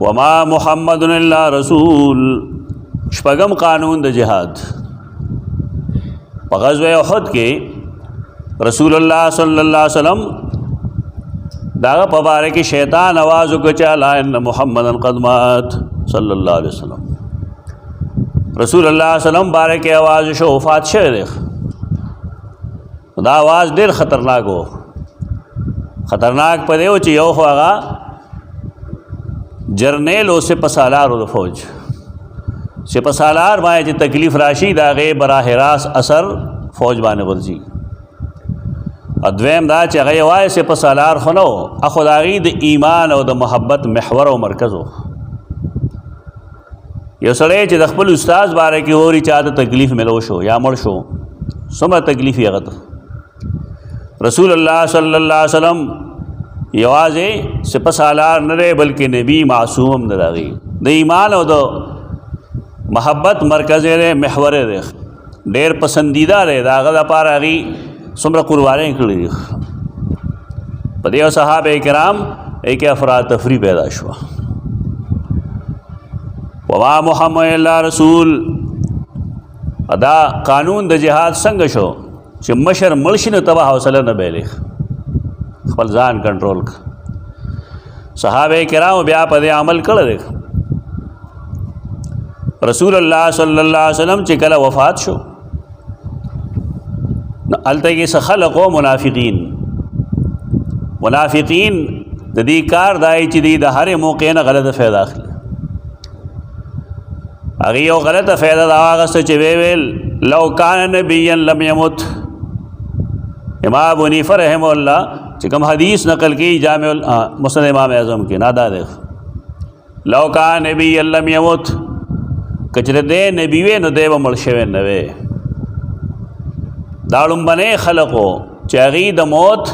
वमा मुहम्मदुन इल्ला रसूल शपगम कानून द जिहाद ग़ज़वे उहद के रसूलुल्लाह सल्लल्लाहु अलैहि वसल्लम दागा पबारे की शैतान आवाज़ को चला इन्न मुहम्मदन क़द मात सल्लल्लाहु अलैहि वसल्लम रसूलुल्लाह सल्लम बारे के आवाज़ शो वफ़ात शे दा आवाज़ ढेर ख़तरनाक हो ख़तरनाक पदे हो ची यो होगा जर्नेल हो सिपसालार हो फौज सिपसालार माए जी तकलीफ़ राशि दागे बराह रास असर फौज बाने वर्जी अद्वैम दा चगे वाए सिपसालार खनो अखुदागी द ईमान और द मोहब्बत महवर और मरकज़ हो यो सड़े च दखपल उस्ताद बारे की और चाहते तकलीफ़ मिलोश हो या मर्श हो सुमर तकलीफ़ यगत रसूलुल्लाह सल्लल्लाहु अलैहि वसल्लम यवाज़े सिपसालार न रहे बल्कि नबी मासूम न रही द ईमान और द महब्बत मरकज़ रे महवर रे ढेर पसंदीदा रे दागदा पारा गई सुमर कुर्बानी कड़ी पदे सहाबे किराम एक अफरा तफरी पैदा हुआ वमा मुहम्मद इल्ला रसूल अदा कानून द जिहाद संग शो च मशर मलशिन तबाह हौसला न बेले खपल जान कंट्रोल का सहाबे किराम ब्या पदे अमल कर देख रसूलुल्लाह सल्लल्लाहु अलैहि वसल्लम चिकला वफ़ात शो अलतगी सखलको मुनाफिकीन ददी कार दाई चिदी दहारे मौके न गलत फ़ायदा अगी यो गलत फ़ायदा दावा से चिवेल लौ कान नबिय्यन लम यमुत इमाम अबू हनीफा रहमहुल्लाह चिकम हदीस नकल की जामे मुस्नद इमाम आज़म की नादा देख लौ कान नबिय्यन लम यमुत कचरे दे नबीवे न देव मलशवे नवे दाड़ुम बने खलको चागी द मौत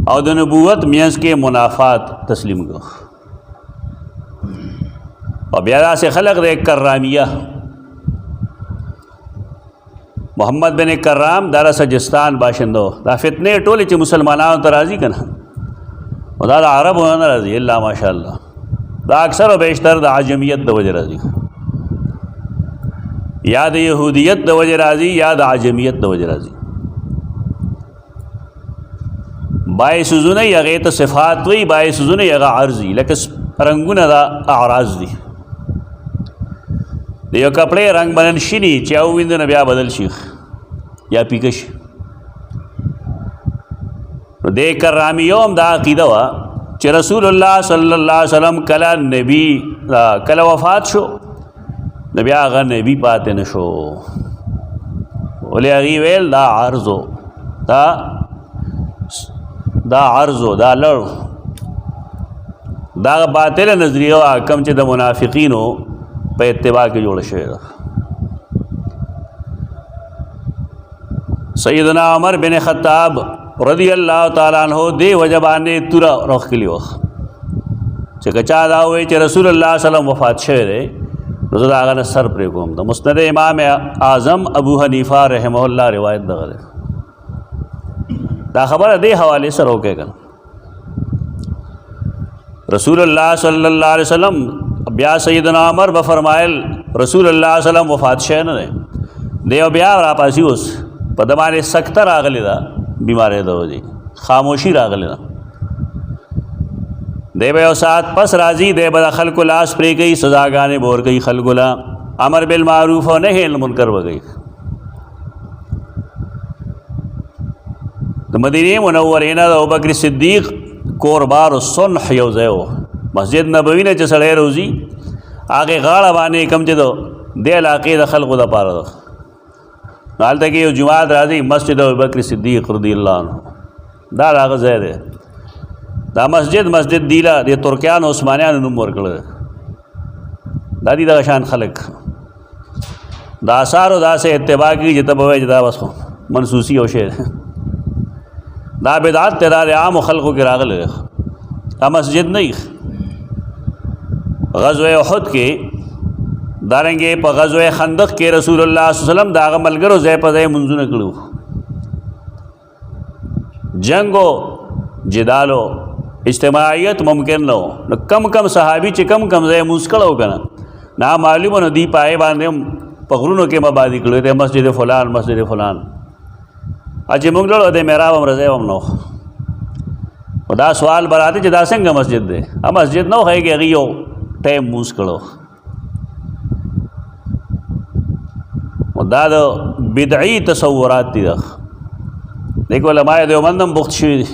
और द नबूवत मियंस के मुनाफात तस्लीम को और ब्यादा से खलक देख कर्रामिया मोहम्मद बिन कर्राम दारा सजिस्तान बाशिंदो दा फितने टोले च मुसलमाना तो राज़ी कना और दादा अरब होना राज़ी अल्लाह माशाअल्लाह दा अक्सर व बेशतर दा आजमियत द वजह राज़ी याद यहूदियत द वजह राज़ी याद आजमियत द वजह राज़ी बायसुजुन यगे तो सिफ़ात वही बायसुजुन यगा अर्ज़ी लेकिन रंगुन दा आराज़ दी यो कपड़े रंग बनन शिनी चाउविंद न ब्या बदल शीख या पिकश तो देख कर रामियोम दा अक़ीदा वा च रसूलुल्लाह सल्लल्लाहु अलैहि वसल्लम कला नबी कला वफ़ात शो नबी आगा नबी पाते न शो बोले अगी वेल दा अर्ज़ो दा अर्ज़ो दा लड़ दा बातिल नज़रिया कम च द मुनाफिकीन हो पे इत्तिबा के जोड़ शेर सैयदना उमर बिन ख़त्ताब रज़ियल्लाहु ताला अन्हु दे वजबाने तुरा रख के लिए चकचा दावे च रसूलुल्लाह सल्लम वफ़ात शेरे रसूल आगा ने सर पर कोम द मुस्नद इमाम आज़म अबू हनीफा रहमहुल्लाह रिवायत दगरे दा खबर दे हवाले से रोकेगा रसूलुल्लाह सल्लल्लाहु अलैहि वसल्लम ब्या सैयदना उमर बफरमायल रसूलुल्लाह सल्लम वफ़ात शैन ने देव ब्या रापासी उस पदमाने सख्त रागले दा बीमारे दो जी खामोशी रागले दा देव साथ पस राजी दे बदा खलकुलास प्रे गई सजागाने बोर गई खलगुला अमर बिल मारूफ और नहीं मुनकर व गई तो मदीने मुनव्वरीना अबू बकर सिद्दीक़ कोरबार सुन हयोज़ो मस्जिद नबवी ने चसड़े रोज़ी आगे गाड़ा बाने कम चो दे इलाके दखल खुदा पारा नाल तक ये जुमात राजी मस्जिद अबू बकर सिद्दीक़ रज़ियल्लाहु अन्हु दा राग ज़ैद दा मस्जिद दीला ये तुर्कियान उस्मानियान नंबर कर दादी दा शान खलक दासार दा से इत्तिबा की जितब जदा बस मनसूसी हो शेर दा बेदात तेदार आम खल्क़ के रागल दा मस्जिद नहीं ग़ज़वे उहद के दारेंगे प ग़ज़वे खंदक के रसूलुल्लाह सल्लल्लाहु अलैहि वसल्लम दागा मलगरो ज़ै पज़े मंजू न कड़ू जंगो जिदालो اجتماعیت ممکن نه نو کم کم صحابي چې کم ځای مونځ کړو که نه نا معلومه نو دی پای باندې هم په غرونو کې مبادي کړی دی مسجد فلان مسجد فلان چې موږ لاړو د محراب هم رضی هم نو خو دا سوال براته چې دا څنګه مسجد دی مسجد نه وښایي کې هغې یو ټایم مونځ کړو دا د بدعي تصورات دي دیکھو علماء دیوبند هم بوخت شوي دي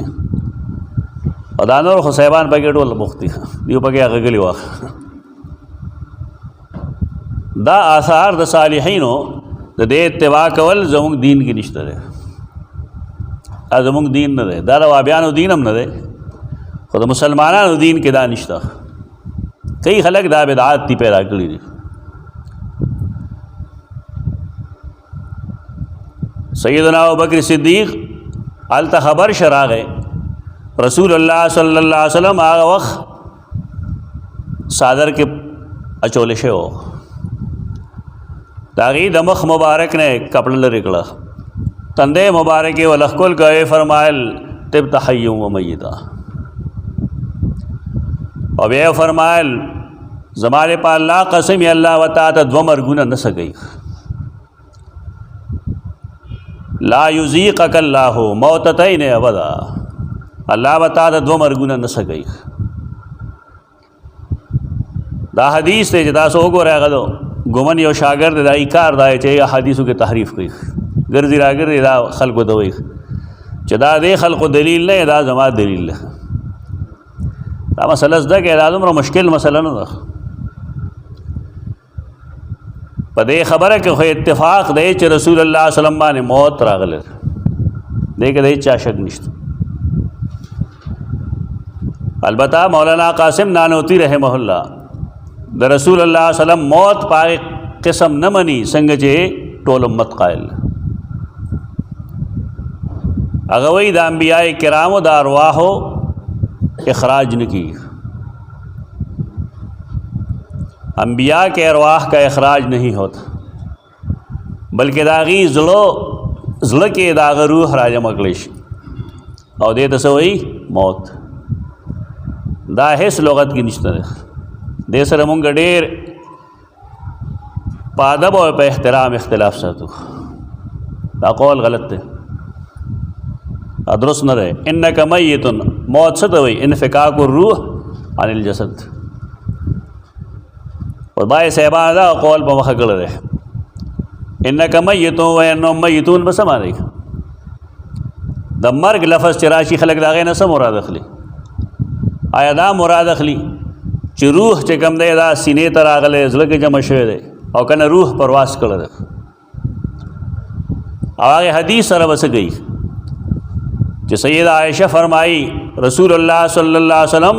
او دا نور خو صاحبان پکې ټول بوخت دي دیو پکې هغه غلي واخ دا آثار د صالحینو د دې اتباع کول زموږ دین کې نشته دی دا زموږ دین نه دی دا د وهابیانو دین هم نه دی خو د مسلمانانو دین کې دا نشته کئی خلک دا بدعات دي پیدا کړي دي سیدنا ابوبکر صدیق هلته خبر شراغه رسول الله صلی الله علیه وسلم هغه وخت صادر کې اچول شو داغي د مخ مبارک نے کپڑا لري کړه تندے مبارک ولخل کوي فرمایل طب حی و میتا او بیا فرمایل زمانه په الله قسم الله وتعالى دو مرګونه نه سګي لا یذیقک الله موتتین ابدا الله وتعالى دو مرګونه نه سګي دا حدیث ته جدا سو وګورئ غلو ګومن یو شاګرد دای کار دای چې حدیثو کې تحریف کوي ګرځي راګرځي دا خلکو دوی چې دا د خلکو دلیل نه دا زما دلیل نه دا مسله زده کې دا دومره مشکل مسله نه ده په دې خبره کې خو اتفاق دی چې رسول الله صلی الله علیه وسلم باندې موت راغله دې کې د چا شک نشته البته مولانا قاسم نانوتی رحمه الله د رسول الله صلی الله علیه وسلم موت پای قسم نه مني څنګه چې ټول امت قائل هغه وی د انبیاء کرامو د ارواحو اخراج نه کی انبیاء کے ارواح کا اخراج نہیں ہوتا بلکہ داغی زړه کې داغ روح راجمع کړي شي او دې ته څه وایي موت دا هیڅ لغت کې نشته دې سره مونږ ډېر په ادب او په احترام اختلاف ساتو دا قول غلط دی درست نه دی انک میت موت څه ته وایي انفکاک الروح عن الجسد اور بھائی صاحبان دا قول په مخه کړی دی انک میت و انهم میتون بس معنی د مرګ لفظ چې راشي خلک د هغې نه څه مراد اخلي آیا دا مراد اخلي چې روح چې کوم دی دا سینې ته راغلی زړه کې جمع شوی دی او که نه روح پرواز کړی دی او هغې حدیث سره به څه کوي چې سید عائشہ فرمائی رسول اللہ صلی اللہ علیہ وسلم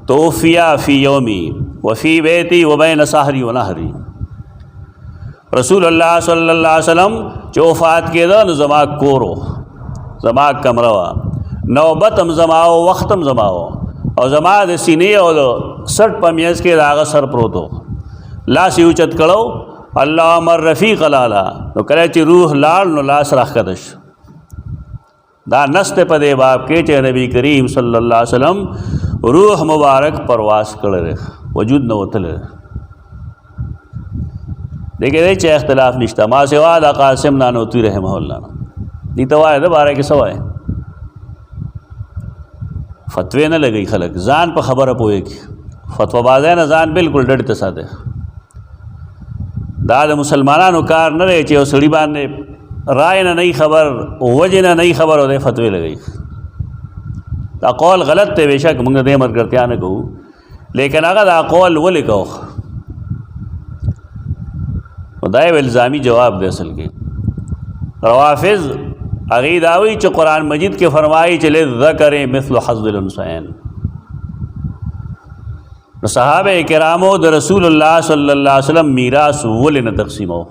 توفیا فی یومی وفی بیتی وبین سحری و نحری رسول اللہ صلی اللہ علیہ وسلم چې وفات کېده نو زما کورو زما کمره نوبتم زماو وختم زماو او زما د سینې او د سټ په میز کې د هغه سر پروت و لاس یې اوچت کړو اللهم الرفیق الاعلی نو کله چې روح لاړ نو لاس راښکته شو دا نست په دې باب کې چې نبی کریم صلی الله علیه وسلم روح مبارک پرواز کړی وجود نه وتلی دیکھے دی چې اختلاف نشته ما سوا د قاسم نانوتوی رحمه الله دې ته وایه د باره کې څه وایه فتوی نه لګوي خلک ځان په خبره پوهېږي فتوا بازی نه ځان بالکل ډډې ته ساتي دا د مسلمانانو کار نه دی چې یو سړي باندې رائے نه نہیں خبر وجہ نه نہیں خبر او دې فتوی لګوي دا قول غلط دی بېشک موږ دې مرګرتیا نه کوو لیکن هغه دا قول ولې کوو دا یو الزامي جواب دی اصل کې روافض هغې دا وایي چې قرآن مجید کې فرمایي چې للذکر مثل حظ الانثیین نو صحابه کرامو د رسول الله صلی الله علیه وسلم میراث ولې نه تقسیمو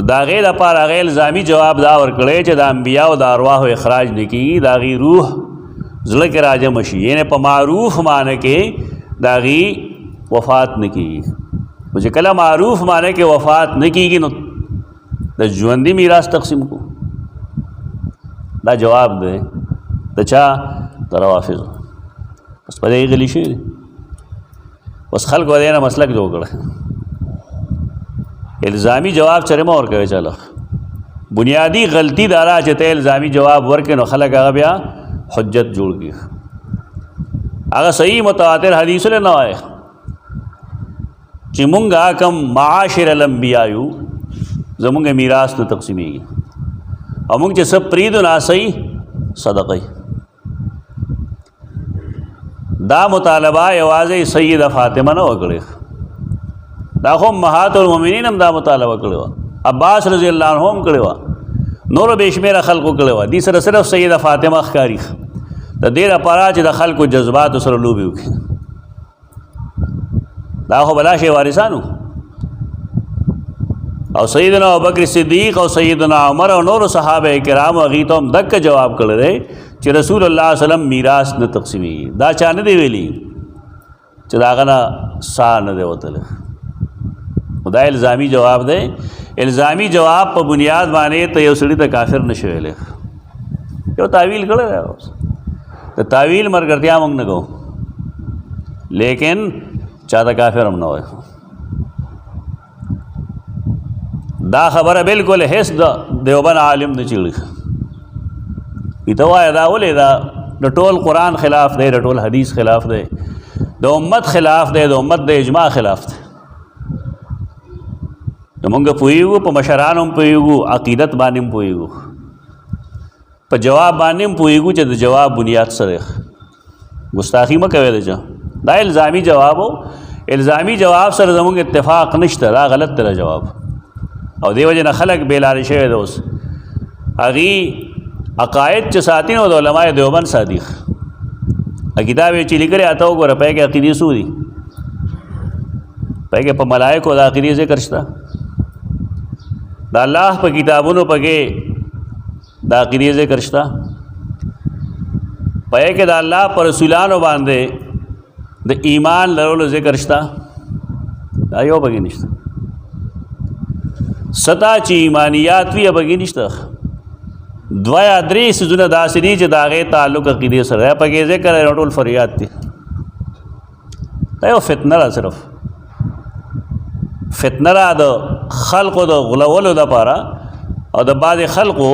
دا غیر لپاره هغې الزامي جواب دا ورکړی چې د انبیاءو د ارواحو اخراج نه کېږي د هغې روح زړه کې راجمع شي یعنې په معروف معنی کې د هغې وفات نه کېږي خو چې کله معروف معنی کې وفات نه کېږي نو د ژوندي میراث تقسیم کو دا جواب دی د چا د روافضو. بس په دې غلی شي بس خلکو دې نه مسلک جوړ کړ. الزامی جواب چرې ما ورکوي چاله بنیادی غلطی دارا چې ته الزامی جواب ورکې نو خلک هغه بیا حجت جوړ کړي. هغه صحیح متواتر حدیث له نه وای چې مونږه کم معاشر الانبیاء یو زمونږه میراث ته تقسیمېږي او مونږ چې سب پریدو ناسي صدقه. دا مطالبه یوازې سیده فاطمه نه وکړي، دا خو امهات المؤمنین هم دا مطالبه کړې وه، عباس رضی الله عنه هم کړې وه، نورو بې شمېره خلکو کړې وه. دې سره صرف سیده فاطمه ښکاري د دې لپاره چې د خلکو جذباتو سره لوبې وکړي. دا خو بلا شی وارثانو او سیدنا ابوبکر صدیق او سیدنا عمر او نور صحابه کرام هغې ته هم دک جواب کړی دی چې رسول الله صلی الله علیه وسلم میراث نه تقسیمېږي. دا چا نه دی ویلي چې د هغه نه ساه نه دی وتلی. دا الزامی جواب دی. الزامی جواب په بنیاد باندې ته یو سړي ته کافر نشي ویلی، یو تعویل کړی دی. د تعویل مرګرتیا موږ نه کوو، لیکن چا ته کافر هم نه وایو. دا خبره بالکل هیڅ د دیوبند عالم نه چیړي. ته وایه دا ولې دا د ټول قرآن خلاف دی، د ټول حدیث خلاف دی، د امت خلاف دی، د امت د اجماع خلاف دی. مونږ پوهېږو په مشرانو هم پوهېږو، عقیدت باندې هم پوهېږو، په جواب باندې هم پوهېږو چې د جواب بنیاد څه دی. ګستاخي مه کوئ د چا. دا الزامي جواب و، الزامي جواب سره زموږ اتفاق نشته، دا غلط دی جواب. او دې وجې نه خلک بېلارې شوي دی. اوس هغې عقاید چې ساتي نو د علماء دیوبند ساتي. کتاب یې چې لیکلی اته وګوره، پای کې عقیدې څو دي، پای کې په ملایکو د عقیدې ذکر شته، د الله په کتابونو پکې د عقیدې ذکر شته، پای کې د الله پر رسولانو باندې د ایمان لرلو ذکر شته. دا یو پکې نشته. ستا چې ایمانیات وي پکې نشته. دوه یا درې څیزونه داسې دي چې د هغې تعلق عقیدې سره دی، پکې ذکر دی، ټول فریاد دي. دا یو فتنه ده، صرف فتنه ده د خلقو د غولولو دپاره او د بعضې خلقو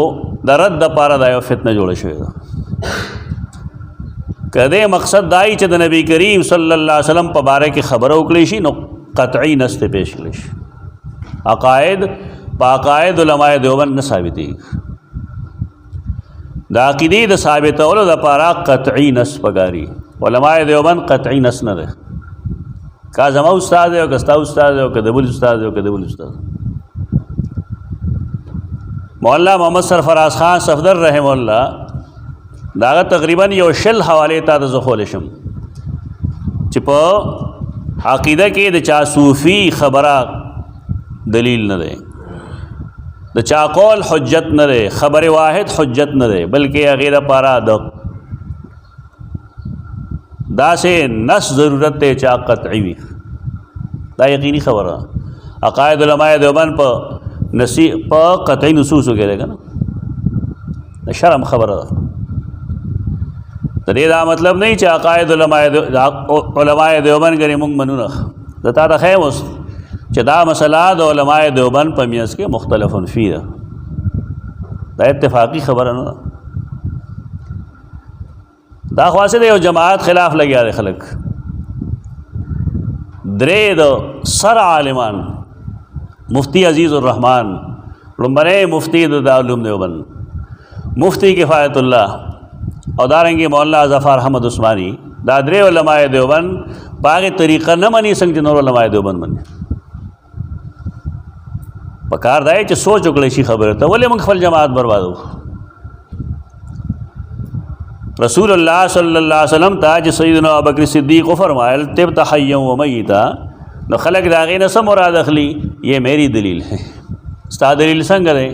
د رد دپاره دا یو فتنه جوړه شوې ده. که دې مقصد دا وي چې د نبي کریم صلی الله علیه وسلم په باره کې خبره وکړی شي نو قطعي نص ته پیش کړی شي. عقاید په عقاید علماء دیوبند نه ثابتېږي. د عقیدې د ثابتولو دپاره قطعي نص پکاري. علماء دیوبند قطعي نص نه دی. کا زما استاد دی او که ستا استاد دی او که د بل استاد دی او که د بل استاد. مولانا محمد سرفراز خان صفدر رحم الله د هغه تقریبا یو 20 حوالې تا ته زه خولی شم چې په عقیده کې د چا صوفي خبره دلیل نه دی، د چا قول حجت نه دی، خبر واحد حجت نه دی، بلکې هغې دپاره د داسې نص ضرورت دی چې قطعي وي. دا یقیني خبره. عقاید علماء دیوبند په قطعي نصوصو کې دی که نه، د شرم خبره ده. د دې دا مطلب نه چې عقاید علماء دیوبند ګنې مونږ منو نه. زه تا ته ښیم اوس چې دا مسله د علماء دیوبند په منځ کې مختلف فی ده. دا اتفاقی خبره نه ده. دا خاصه د یو جماعت خلاف لګیا دی خلک. درې د سر عالمان مفتی عزیز الرحمن لومړی مفتی د دارالعلوم دیوبند، مفتی کفایت الله او دارنګې مولانا ظفر احمد عثماني، دا درې علماء دیوبند په هغې طریقه نه مني څنګه چې نور علماء دیوبند مني. پکار دا چې سوچ وکړی شي خبره ته ولې موږ خپل جماعت بربادو. رسول الله صلی الله علیه وسلم ته چې سیدنا ابوبکر صدیق فرمایل طبت حیا و میتا، نو خلق د هغې نه څه مراد اخلي؟ یہ میری دلیل ہے. ستا دلیل څنګه دی؟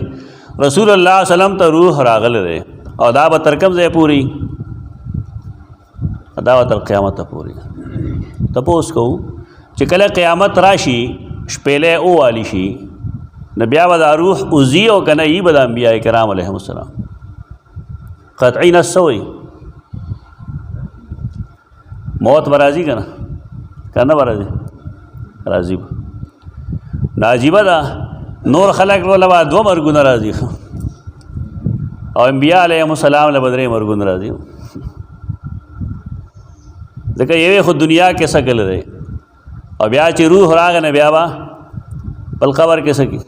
رسول الله صلی الله علیه وسلم ته روح راغلی دی او دا به تر کوم ځای پورې؟ دا به تر قیامته پورې. تپوس کوو چې کله قیامت راشي شپېلی اووالی شي نو بیا به دا روح اوځي او که نه یي به د انبیاء کرام علیهم السلام. قطعي نص څه وایي؟ मौत बराजी का ना बराजी राजी नाजीबा दा नूर खलक लबा दो मरगुना राजी और अम्बिया अलैहिस्सलाम लबदरे मरगुन राजी देखा ये खुद दुनिया के सकल रहे और ब्याह ची रूह राग न ब्यावा पल खबर के सकी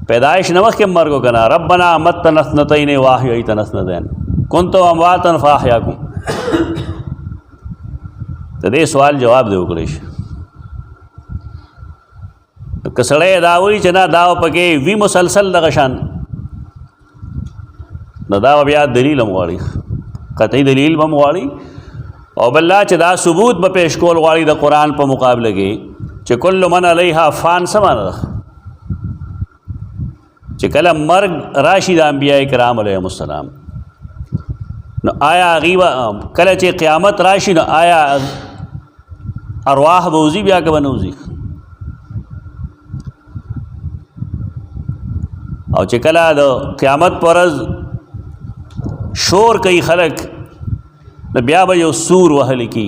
पैदाइश नमक के मर को कना रब्बना मत तनसनतैन वाह्य तनसनतैन कुन तो अमवातन फाहयाकुम तो दे सवाल जवाब दे उकड़ेश कसड़े दावरी चना दाव पके वी मुसलसल दगशान न दाव ब्याह दलील मवाड़ी कतई दलील बमवाड़ी और बल्ला च दा सबूत ब पेश कोल वाली द कुरान पर मुकाबले के च कुल्लु मन अलैहा फ़ान समान च कल मर्ग राशिद अंबिया कराम अलैहिस्सलाम न आया गीबा कल च क़यामत राशि न आया अरवाह बौजी ब्या के बनौजी और च कला द क़यामत परज शोर कई खलक न ब्या बो सूर वहल की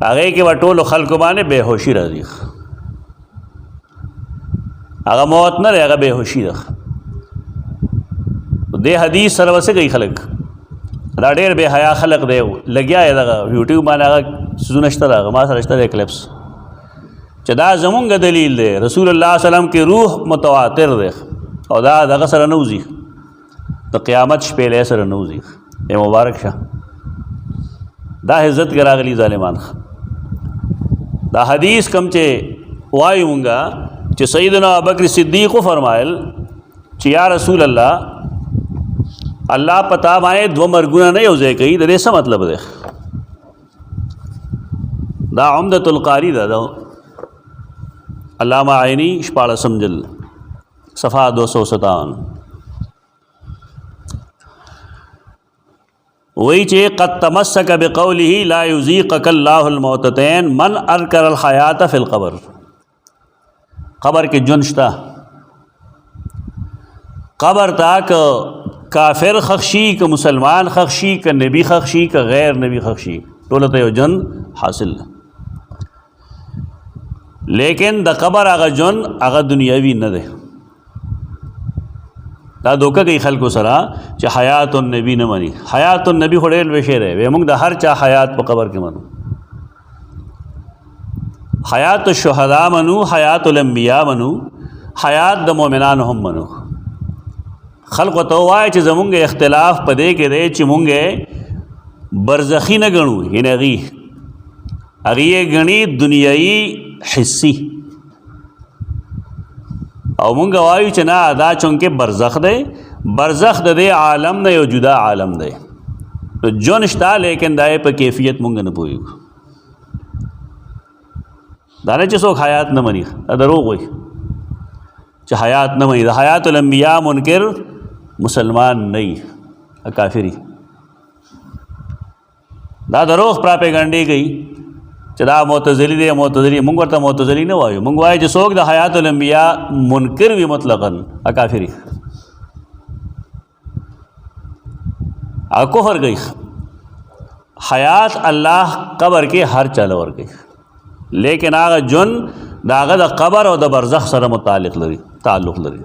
आगे के वटोल खल्क माने बेहोशी रही आगा मौत न रहे आगा बेहोशी रख दे हदीस सरव से गई खलक राडेर बेहया खलक दे लग्या है दगा यूट्यूब माने आगा सुनश्तर आगा मा सरश्तर क्लिप्स चदा जमुंग दलील दे रसूलुल्लाह सल्लम के रूह मुतवातिर दे और दा दगा सर नौजी तो क़यामत शपेले सर नौजी ए मुबारक शाह दा इज़्ज़त करा गली ज़ालिमान दा हदीस कम चे वायूंगा चे सैयदना अबू बकर सिद्दीक़ को फरमायल चे या रसूल अल्लाह पता माए दो मरगुना नहीं हो जाए कही दे सा मतलब दे दा उम्दतुल कारी दा अल्लामा आइनी शपाड़ा समझल सफ़ा 257 वही चे क़द तमस्सक बिक़ौलिही ला युज़ीक़कल्लाहुल मौततैन मन अरकरल हयात फ़िल क़ब्र क़ब्र के जुनश्ता क़ब्र तक काफिर खख्शी का मुसलमान खख्शी का नबी खख्शी का गैर नबी खख्शी टोलत जन हासिल लेकिन द क़ब्र आगा जन आगा दुनियावी न दे दा धोखा कई खल को सरा च हयात नबी न मनी हयात नबी होड़ेल वेशेर है वे मुंग द हर चा हयात प कबर के मनु हयात शुहदा मनु हयात अंबिया मनु हयात द मोमिनान हम मनु खल को तो वाए च जमुंगे इख्तिलाफ पदे के दे च मुंगे बरज़खी न गणु इन अगी गणी दुनियाई हिस्सी और मुंग वायु चना अदा चुंके बरज़ख दे दे आलम दे जुदा आलम दे तो जो निश्ता लेकिन दाए पर कैफियत मुंग न पोई दाने चसो हयात न मनी अदरो कोई च हयात न मनी हयात अंबिया मुनकिर मुसलमान नहीं काफिरी दा दरोख प्रापेगंडी गई चदा मोतज़िली दे मोतज़िली मुंग वरता मोतज़िली न वायु मुंग वाए जसोग द हयातुल अंबिया मुनकिर भी मुतलक़न अकाफिरी अकोहर गई हयात अल्लाह कब्र के हर चलवर गई लेकिन आगा जुन दागा द कब्र और द बरज़ख सर ताल्लुक़ लरी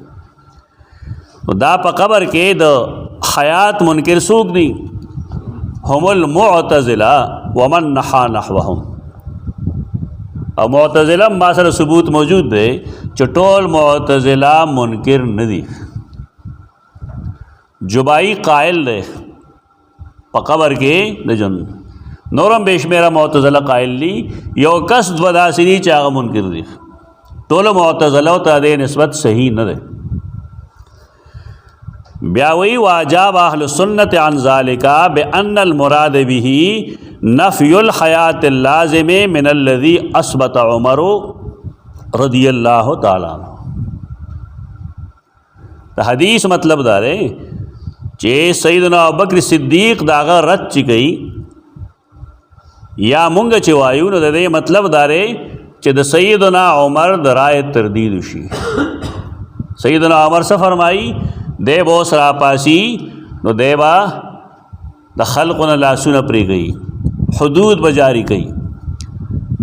तो दा प कब्र के द हयात मुनकिर सूख दी हुमुल मुअतज़िला वमन नहा नहवहुम और मुअतज़िला मासर सबूत मौजूद है चटोल मुअतज़िला मुनकिर नदी जुबाई कायल दे पकबर के नजन नौरम बेशमेरा मुअतज़िला कायल ली यो कस वदासिनी चाग मुनकिर दी टोल मुअतज़िला तादे निस्बत सही न दे ब्यावई वाजाब अहल सुन्नत अन ज़ालिका बेअन्नल मुराद बिही नफ़युल हयात लाज़िम मिनल्लज़ी अस्बत उमर रदियल्लाहु ताला तो हदीस मतलब दारे चे सैयदना अबू बकर सिद्दीक़ दागा रत चिकई या मुंग चिवायु न दे मतलब दारे चे द सैयदना उमर दराए तरदीदुशी सैयदना उमर से फरमाई दे बो सरापासी नो देबा द खल्क़ लासुन परे गई हदूद बजारी कई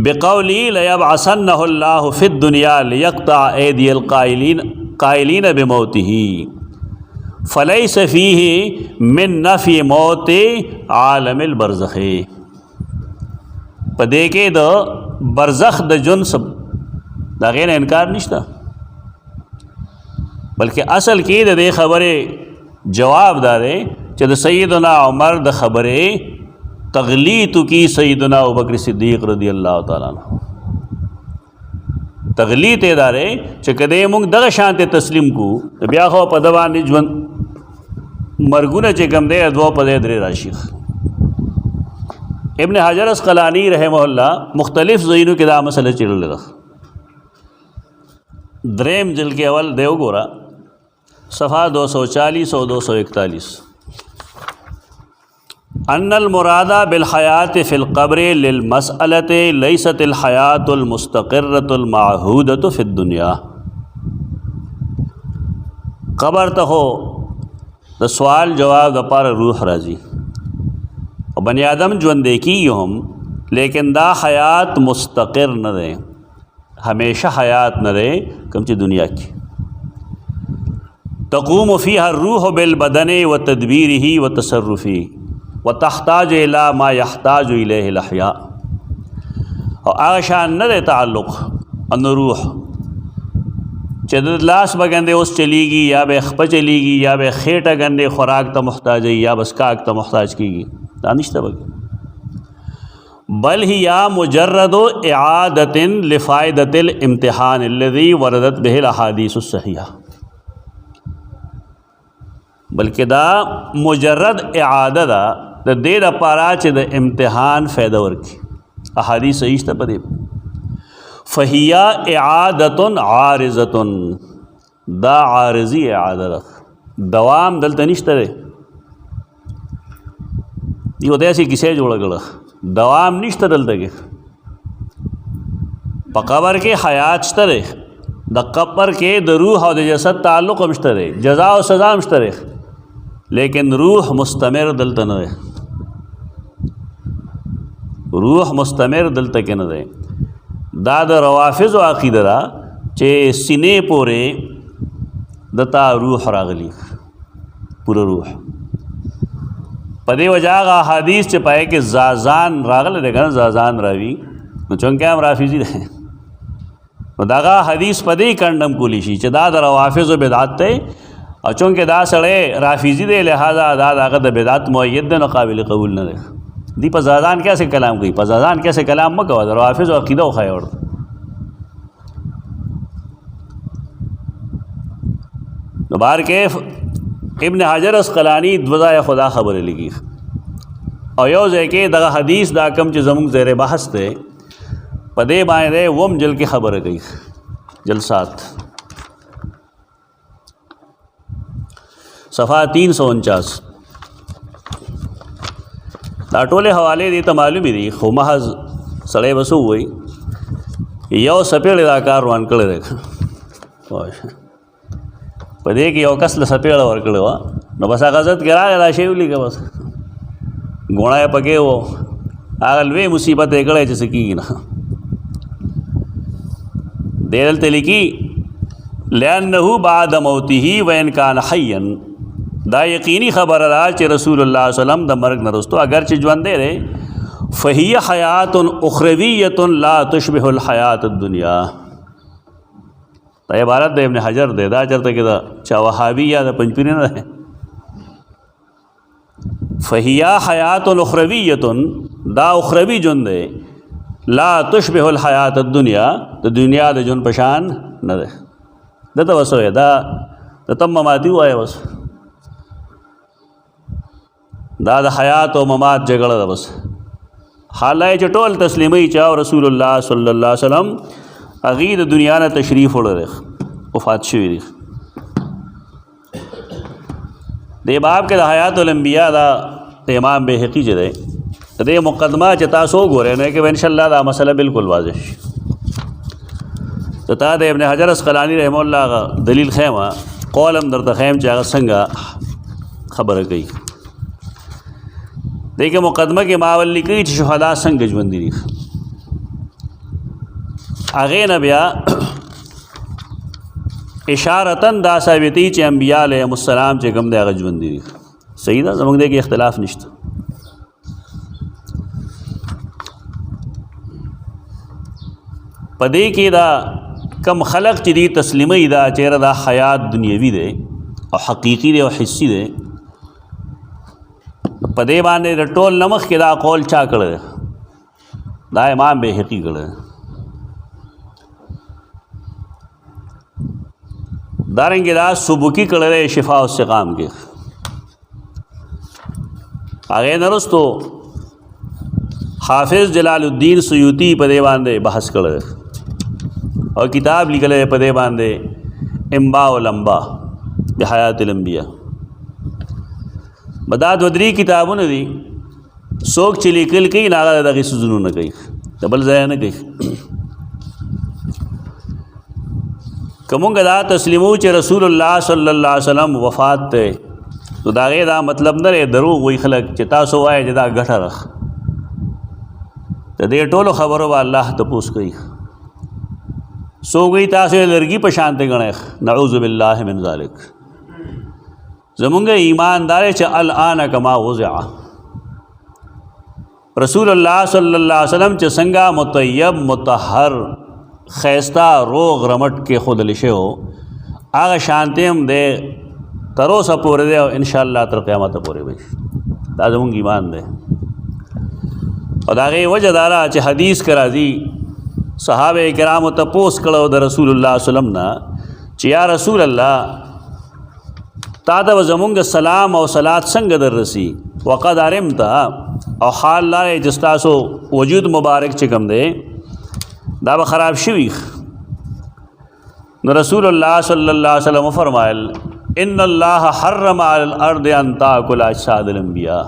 बेक़ौली लयबअसन्नहुल्लाहु फ़िद्दुनिया लियक़ता ऐदियल क़ाइलीन बिमौतिही फ़लैस फ़ीही मिन नफ़ी मौति आलमिल बरज़ख़ पदे के द बरज़ख़ द जुन सब दागे न इनकार निश्ता बल्कि असल की दे खबरे जवाब दारे च सैयदना उमर द खबरे तगलीत की सैयदना अबू बकर सिद्दीक़ रज़ियल्लाहु ताला अन्हु तगलीत दारे च कदे मुंग दग शांत तस्लीम को ब्या खो पदवा निजवन मरगुन च कम दे अदवा पदे दरे राशिख इब्न हजर अस्क़लानी रहमहुल्लाह मुख्तलिफ ज़ईनु के दा मसले चिल रख द्रेम जिल के अवल देव गोरा सफ़ा 240 और 241 अन्नल मुरादा बिल हयात फ़िल क़ब्र लिल मसअलत लैसतिल हयातुल मुस्तक़िर्रतुल माहूदतु फ़िद दुनिया क़ब्र तो हो द सवाल जवाब द पर रूह राजी और बनी आदम जुन देखी हम लेकिन दा हयात मुस्तक़िर न रहे हमेशा हयात न रहे कमची दुनिया की तक़ूम फ़ीहा रूह बिल बदने व तदबीरिही व तसर्रुफ़ी व तहताज इला मा यहताज इलैहिल अहया और आशान न रहे ताल्लुक़ अन रूह चदलास बगंदे उस चलीगी या बे खप चलीगी या बे खेटा गंदे खुराक त मुहताज या बस काक त मुहताज कीगी दानिश तबक बल ही या मुजर्रदो इआदतिन लिफ़ायदतिल इम्तिहान अल्लज़ी वरदत बिहिल अहादीसुस सहीहा बल्कि दा मुजर्रद इआदा द दे द पारा च द इम्तिहान फ़ायदा वर्की अहादीस सहीश त पदे फ़हिया इआदतुन आरिज़तुन दा आरिज़ी इआदा दवाम दल तनिश तरे ये होता ऐसी किसे जोड़ा गड़ा दवाम निश्त दल तके पकबर के हयात तरे द कब्र के द रूह और जैसा ताल्लुक़ मश्तरे जज़ा और सज़ा मश्तरे लेकिन रूह मुस्तमिर दल तन रहे रूह मुस्तमिर दल तक न रहे दाद रवाफ़िज़ व अक़ीदरा चे सीने पोरे दता रूह रागली पूरा रूह पदे वजागा हदीस च पाए कि जाजान रागल देखा ना जाजान रावी चौंके हम राफिजी रहे दागा हदीस पदे ही कंडम कुलिशी च दाद रवाफ़िज़ व बेदात थे और चूँकि दा सड़े राफिजी दे लिहाजा दाद आगद बेदात मुय्यद न काबिल कबूल न रहे दी पजाजान कैसे कलाम गई पजाजान कैसे कलाम मत कहा रवाफ़िज़ और अक़ीदा खाए और बार के इब्न हजर अस्क़लानी वज़ाए खुदा खबर लगी और योज़ है कि दगा हदीस दा कम च ज़मुंग ज़ेर बहस थे पदे बाएँ रहे वम जल की खबर गई जलसात सफ़ा 349 दाटोले हवाले दी तो मालूम ही दी खो महज सड़े बसो हुई यो सपेड़ इलाकार वान कड़े रखा पदे कि यो कसल सपेड़ और कड़े हुआ न बस आगजत गिरा गया शेवली का बस गोड़ा पके वो आगल वे मुसीबत एकड़े जैसे की ना देरल तलिकी लअन्नहु बाद मौतिही व इन कान हय्यन दा यकीनी खबर रहा कि रसूलुल्लाह सल्लम द मर्ग न रस्तो अगर चिजवन दे रहे फ़हिया हयातुन उखरवियतुन ला तुशबिहुल हयात दुनिया तो इबारत दे इब्न हजर दे दा चलते कि चा वहाबी या पंचपीरी न रहे फ़हिया हयातुन उखरवियतुन दा उखरवी जुन दे ला तुशबिहुल हयात दुनिया तो दुनिया दे जुन पशान न रहे तो बस है दा तम ममाती हुआ है बस दाद हयात व ममात जगड़ बस हालाय चटोल तस्लीम चाव रसूलुल्लाह सल्लल्लाहु अलैहि वसल्लम अगीद दुनिया ने तशरीफ़ उड़ रख वफ़ात शुरी दे बाप के हयातुल-अंबिया दा इमाम बेहक़ी जदे दे मुक़दमा चता सो गोरे ने कि इंशाअल्लाह दा मसला बिल्कुल वाज़ेह तता दे इब्न हजर अस्क़लानी रहमहुल्लाह का दलील खैमा कौलम दर तखैम चागा संगा खबर गई دیکھیں مقدمہ کې ما اول لیکي چې شهدا څنګه ژوندي دي هغې نه بیا اشارتاً دا ثابتي چې انبیاء علیهم السلام چې کوم دی هغه ژوندي دي. صحیح ده، زموږ دې کې اختلاف نشته. په دې کې دا کم خلق چې دي تسلیمي دا چیرې دا حیات دنیوي دی او حقیقي دی او حسي دی. په دې باندې د ټول نمخ کې دا قول چا کړی دا امام بیهقي کړی. دارنګه دا سبکی کړی شفاء السقام کې. هغې نه وروستو حافظ جلال الدین سیوطي په دې باندې بحث کړی او کتاب لیکلی په دې باندې انباء الانباء بحیات الانبیاء. دا دو درې کتابونه دي څوک چې لیکل کوي نه هغه دغې څیزونو نه کوي، د بل ځای نه کوي. که مونږ دا تسلیمو چې رسول الله صلی الله علیه وسلم وفات دی نو د هغې دا مطلب نه دی دروغ وایي خلک چې تاسو وایئ چې دا ګټه رخ د دې ټولو خبرو به الله تپوس کوي. څوک وایي تاسو یې لرګي په شانتې ګڼئ، نعوذ بالله من ذلک. زمونږ ایمان دا دی چې الآن کما وضع رسول الله صلی الله علیه وسلم چې څنګه مطیب مطهر خیستا روغ رمټ کې خودلی شوی و هغه شانتې هم دی تر اوسه پورې دی او انشاءالله تر قیامته پورې به دا زمونږ ایمان دی. او د هغې وجه دا ده چې حدیث کې راځي صحابه کرامو تپوس کړی د رسول الله وسلم نه چې یا رسول الله تا ته به زمونږ سلام او صلات څنګه در رسی وقد علمت او حال لا چې ستاسو وجود مبارک چې کوم دی دا به خراب شوي. نو رسول الله صلی الله علیه وسلم فرمایل ان الله حرم علی الارض ان تاکل اجساد الانبیاء.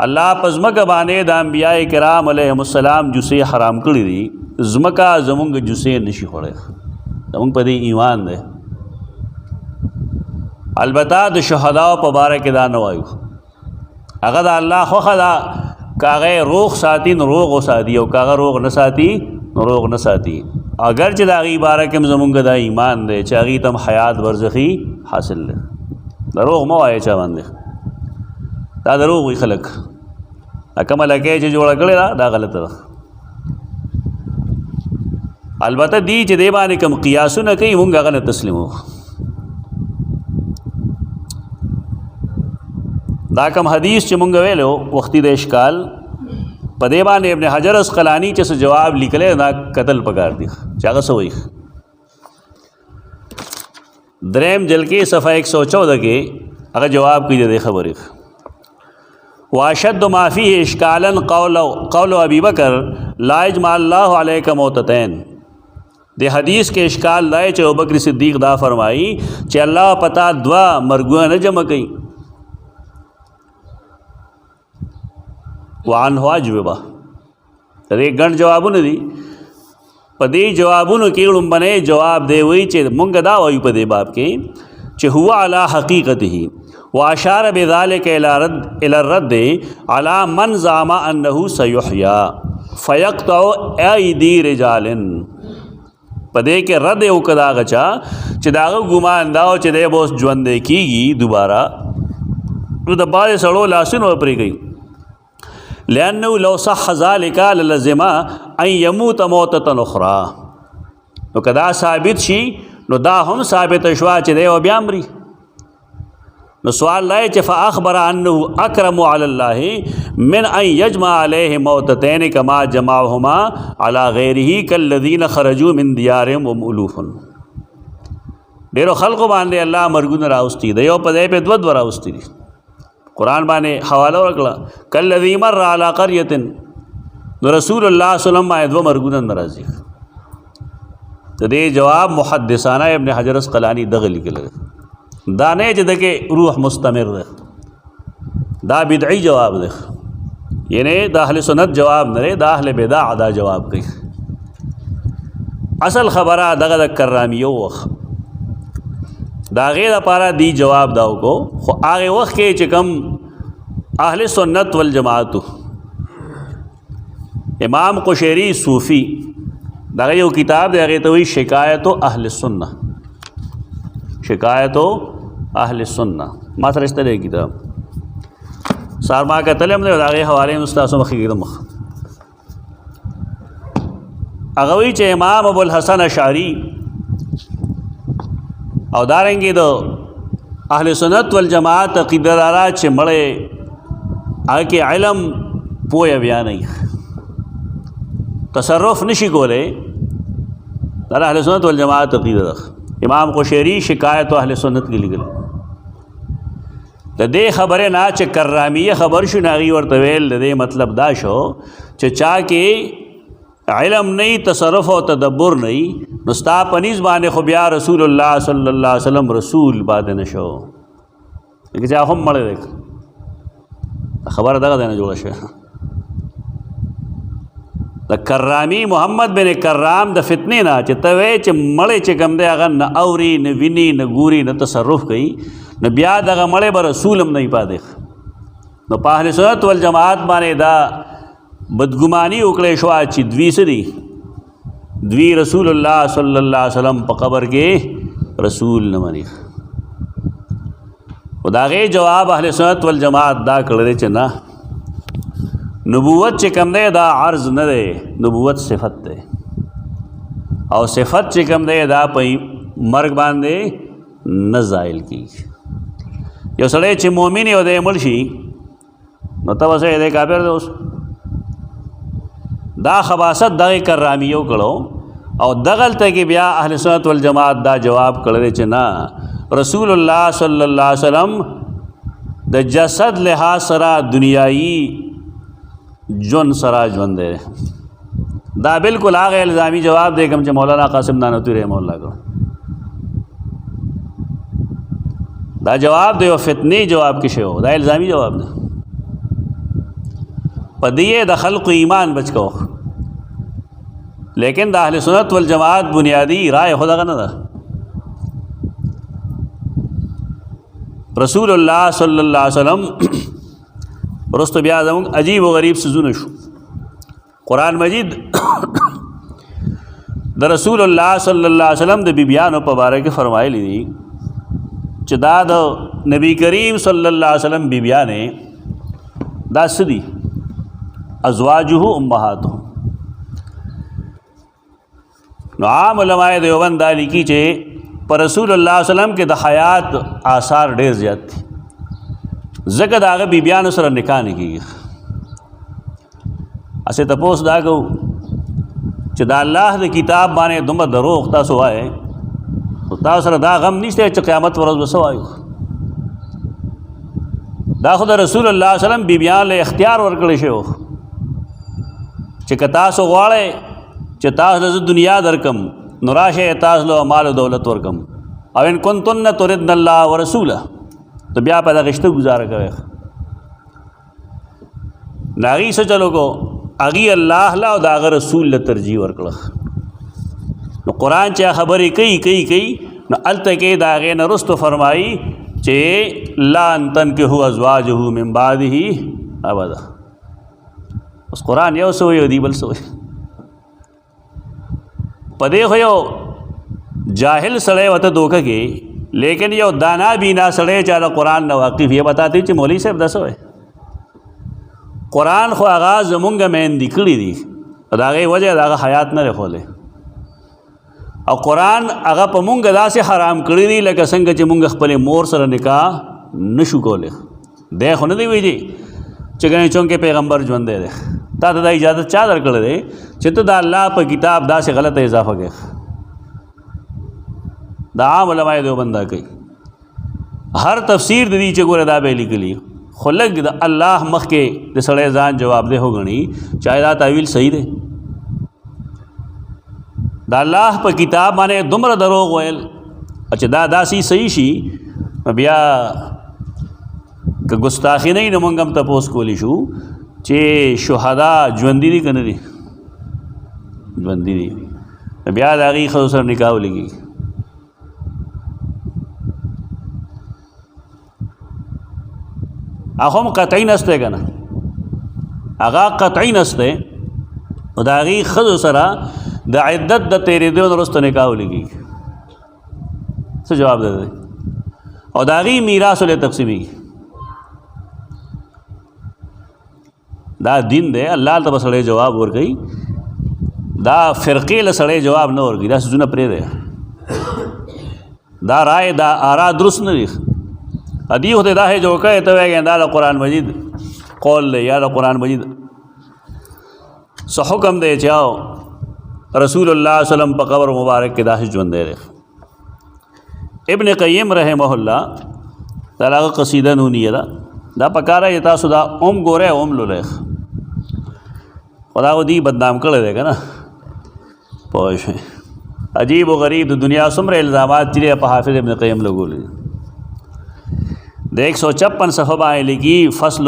الله په ځمکه باندې د انبیاء کرام علیهم السلام جوسې حرام کړي دي. ځمکه زمونږ جوسې نشي خوړی، زمونږ په دې ایمان دی. البته د شهداو په باره کې دا نه وایو، هغه د الله خوښه ده که هغه روغ ساتي نو روغ وساتي او که هغه روغ نه ساتي نو روغ نه ساتي. اگر چې د هغې باره کې هم زمونږ دا ایمان دی چې هغې ته هم حیات برزخي حاصل دی. دروغ مه وایه چا باندې، دا دروغ وي خلک. دا کومه لکۍ چې جوړه کړې ده دا غلطه ده. البته دی چې دې باندې کوم قیاسونه کوي مونږ هغه نه تسلیمو. دا کم حدیث چې مونږ ویلو وختي د اشکال په دې باندې ابن حجر اسقلانی چې څه جواب لیکلی دا قتل پکار دی چې هغه څه وایي. دریم جلد کې صفحه 114 کې هغه جواب کوي د دې خبرې. واشد ما فيه اشکالا قول ابي بکر لا يجمع الله عليك موتتين. د حدیث کې اشکال دا چې ابوبکر صدیق دا فرمایي چې الله پتا دوا مرګونه نه جمع کوي. وعنه اجوبه دې ګڼ جوابونه دي. په دې جوابونو کې لومبنی جواب دی وایي چې مونږ دا وایو په دې باب کې چې هو علی حقیقته واشار بذلك الى الرد على من زعم انه سيحيى فيقطع ايدي رجال. په دې کې رد وکړه هغه چا چې دا ګمان دا چې دی به اوس ژوندی کېږي دوباره نو د بعضې سړو لاسونه پرېږدي. لأنه لو صح ذلك للزم ان يموت موتة اخرى. نو که دا ثابت شي نو دا هم ثابت شوه چې دی بیا مري. نو سوال دا چې فاخبر انه اکرم علی الله من ان یجمع علیه موتتین کما جمعهما علی غیره کالذین خرجوا من دیارهم وهم الوف. ډیرو خلقو باندې الله مرګونه راوستي دی یو په ځای په دوه راوستي دي. قرآن باندې حواله ورکړه کالذی مر علی قریة نو رسول الله صلی الله علیه وسلم باندې دوه مرګونه ناراضي. د دې جواب محدثانه ابن حجر اسقلانی دغه لیکلی دا نه چې دغه روح مستمر ده، دا بدعي جواب ده. یعنی د اهل سنت جواب نه دا اهل بدع دا جواب کوي. اصل خبره دغه د کرامیو وخت دا غیر لپاره دی جواب داو کو خو هغه وخت کې چې کم अहले सुन्नत वल जमात इमाम कुशैरी सूफ़ी दागा यो किताब दे आगे तो हुई शिकायत अहले सुन्ना, शिकायत अहले सुन्ना मात्र इस तरह किताब सारमा का तलम ने दागे हवाले मुस्तासो मखीदम अगवी चे इमाम अबुल हसन अशारी और दारेंगे तो अहले सुन्नत वल जमात अक़ीदादारा चे मड़े आके इलम पोया बया नहीं तसर्रुफ़ नशी कोले दारा अहले सुन्नत वल जमात अक़ीदा इमाम कुशैरी शिकायत अहले सुन्नत की लिखल दे खबरें ना चे कर्रामी खबर शु नागी और तवेल दे मतलब दाशो चे चा के इलम नहीं तसर्रुफ़ और तदब्बुर नहीं नुस्ता पनीज़ बाने खुबिया रसूलुल्लाह सल्लल्लाहु अलैहि वसल्लम रसूल बाद नशो लेकिन चाह हम मड़े देख खबर दगा देना जोड़ा शे द कर्रामी मोहम्मद बिन कर्राम द फितने ना चे तवे चे मड़े चे कम दे अगर न औरी न विनी न गूरी न तसर्रुफ़ कई न ब्या दगा मड़े बर रसूलम नहीं पा देख न अहले सुन्नत वल जमात बाने दा बदगुमानी उकड़े शुआ ची द्वी सदी द्वी रसूलुल्लाह सल्लल्लाहु अलैहि वसल्लम पकबर के रसूल न मनी उदागे जवाब अहले सुन्नत वल जमात दा कड़े चना नबूवत चे कम दे दा अर्ज़ न दे नबूवत सिफत दे और सिफत चे कम दे दा पई मर्ग बांधे न ज़ाइल की यो सड़े चे मोमिन यो दे मुलशी न तब से दे काबिर दोस्त दा खबासत दगे कर्रामियों कड़ो और दगल तक ब्या अहले सुन्नत वल जमात दा जवाब कड़े चना रसूलुल्लाह सल्लल्लाहु अलैहि वसल्लम द जसद लिहाज सरा दुनियाई जुन सरा जुंदे दा बिल्कुल आगे इल्ज़ामी जवाब दे कम चे मौलाना कासिम नानवी रहमहुल्लाह को दा जवाब दे फितनी जवाब किसे हो दा इल्ज़ामी जवाब दे पदिए दखल को ईमान बच को लेकिन दा अहले सुन्नत वल जमात बुनियादी राय खुदा का ना दा रसूलुल्लाह सल्लल्लाहु अलैहि वसल्लम रस्त ब्याज़म अजीब व गरीब सजुनशु कुरान मजीद द रसूलुल्लाह सल्लल्लाहु अलैहि वसल्लम द बिबियान पबारक फरमाई ली चदा द नबी करीम सल्लल्लाहु अलैहि वसल्लम बिबियाने दासदी अज़वाजुहु उम्महातुहु आम उलमाए देवबंद दाली की चे पर रसूलुल्लाह सल्लल्लाहु अलैहि वसल्लम के द हयात आसार ढेर ज़्यादा थी ज़कद आगे बीबियान सर निकाह नहीं की असे तपोस दागो दा अल्लाह द किताब माने दुम दरोग तासो आए तो तासर दा गम नहीं च क़यामत वरज़ बसो आयो दा खुद रसूलुल्लाह सल्लल्लाहु अलैहि वसल्लम बीबियान ले इख्तियार वर्कड़े शो च तासो वाड़े च तास दुनिया दरकम नुराशे ताजलो माल दौलत वरकम अब इन कुन्तुन्न तुरिदन अल्लाह व रसूला तो ब्याह पैदा रिश्ते गुजार करे नागी से चलो को अगी अल्लाह ला और दागर रसूल ला तरजीह वर्कड़ा न कुरान चा खबरी कई न अलत के दागे न रुस्त फरमाई चे लान तन के हु अज़वाजुहु मिन बादिही अबदा उस कुरान यो सो यो दीबल सो पदे हो यो जाहिल सड़े वत धोखा के लेकिन यो दाना भी ना सड़े चाला कुरान न वाकिफ़ ये बताती चे मौली साहब दसो है कुरान खो आगाज़ जमुंग में दिखड़ी दी दागे वजह दागा हयात न रखोले और कुरान अगा पमुंग दा से हराम कड़ी दी लगे संग चे मुंग खपले मोर सर निकाह नशु कोले देख न दी जी चिकने चौंके पैगंबर जुंदे दे ता दा इजाज़त चादर कर दे चित दा अल्लाह पर किताब दा से गलत इजाफा के दा आम उलमाए देवबंदा कई हर तफसीर दी चे गोरे दा बेली के लिए खुलग दा अल्लाह मख के सड़े जान जवाब दे हो गणी चाहे दा तावील सही दे दा अल्लाह पर किताब माने दुमर दरोग वैल अच्छा दा दासी सही शी बिया का गुस्ताखी नहीं नमंगम तपोस कोली शू चे शुहदा ज्वंदी दी कन दी ज्वंदी दी ब्याह दागी खसर निकाह लगी هغه هم قطعي نسته که نه، هغه قطعي نسته. نو د هغې ښځو سره د عدت د تېرېدو نه وروسته نکاح ولګېږي. څه جواب دی؟ او د هغې میراث ولې تقسیمېږي؟ دا دین دی، الله ته به سړی جواب ورکوي. دا فرقې له سړی جواب نه ورکوي، دا سیزونه پرېږدی. دا رائے دا آرا درست نه دي. ادي خو دا ہے جو کہے ته وایي دا د قرآن مجید قول دی یا د قرآن مجید څه حکم دی چې رسول الله صلی الله علیه وسلم په قبر مبارک کې داسې ژوندی دی. ابن قیم رحمه الله دا هغه قصیده نونیه ده، دا پکاره یې تاسو دا اوم ګورئ اوم لولئ. خدا خو دې بدنام کړی دی که نه، پوه شوئ. عجیب و غریب د دنیا څومره الزامات چې په حافظ ابن قیم لګولي. د 156 صفحه باندې لیکي فصل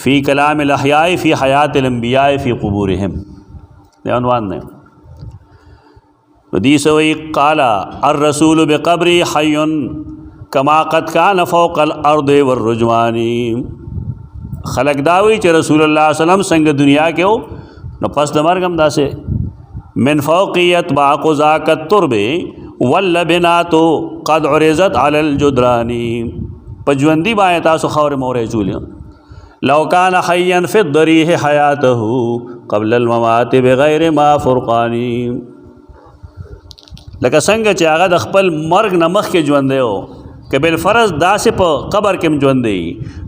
فی کلام الاحیاء فی حیات الانبیاء فی قبورهم، د عنوان نه. حدیث وی قال الرسول بقبری حی کما قد کان فوق الارض والرجوان. خلق داوی چې رسول الله صلی الله علیه وسلم څنګه دنیا کې و نو پس د مرګ هم داسې من فوقیت باق ذاک الترب واللبنات قد عرضت علی الجدران. په ژوندي باندې تاسو خاورې مورې چولې. لو کان حیا فی الضریح حیاته قبل الممات بغیر ما فرقان. لکه څنګه چې هغه د خپل مرګ نه مخکې ژوندی و، که بالفرض داسې په قبر کې هم ژوندی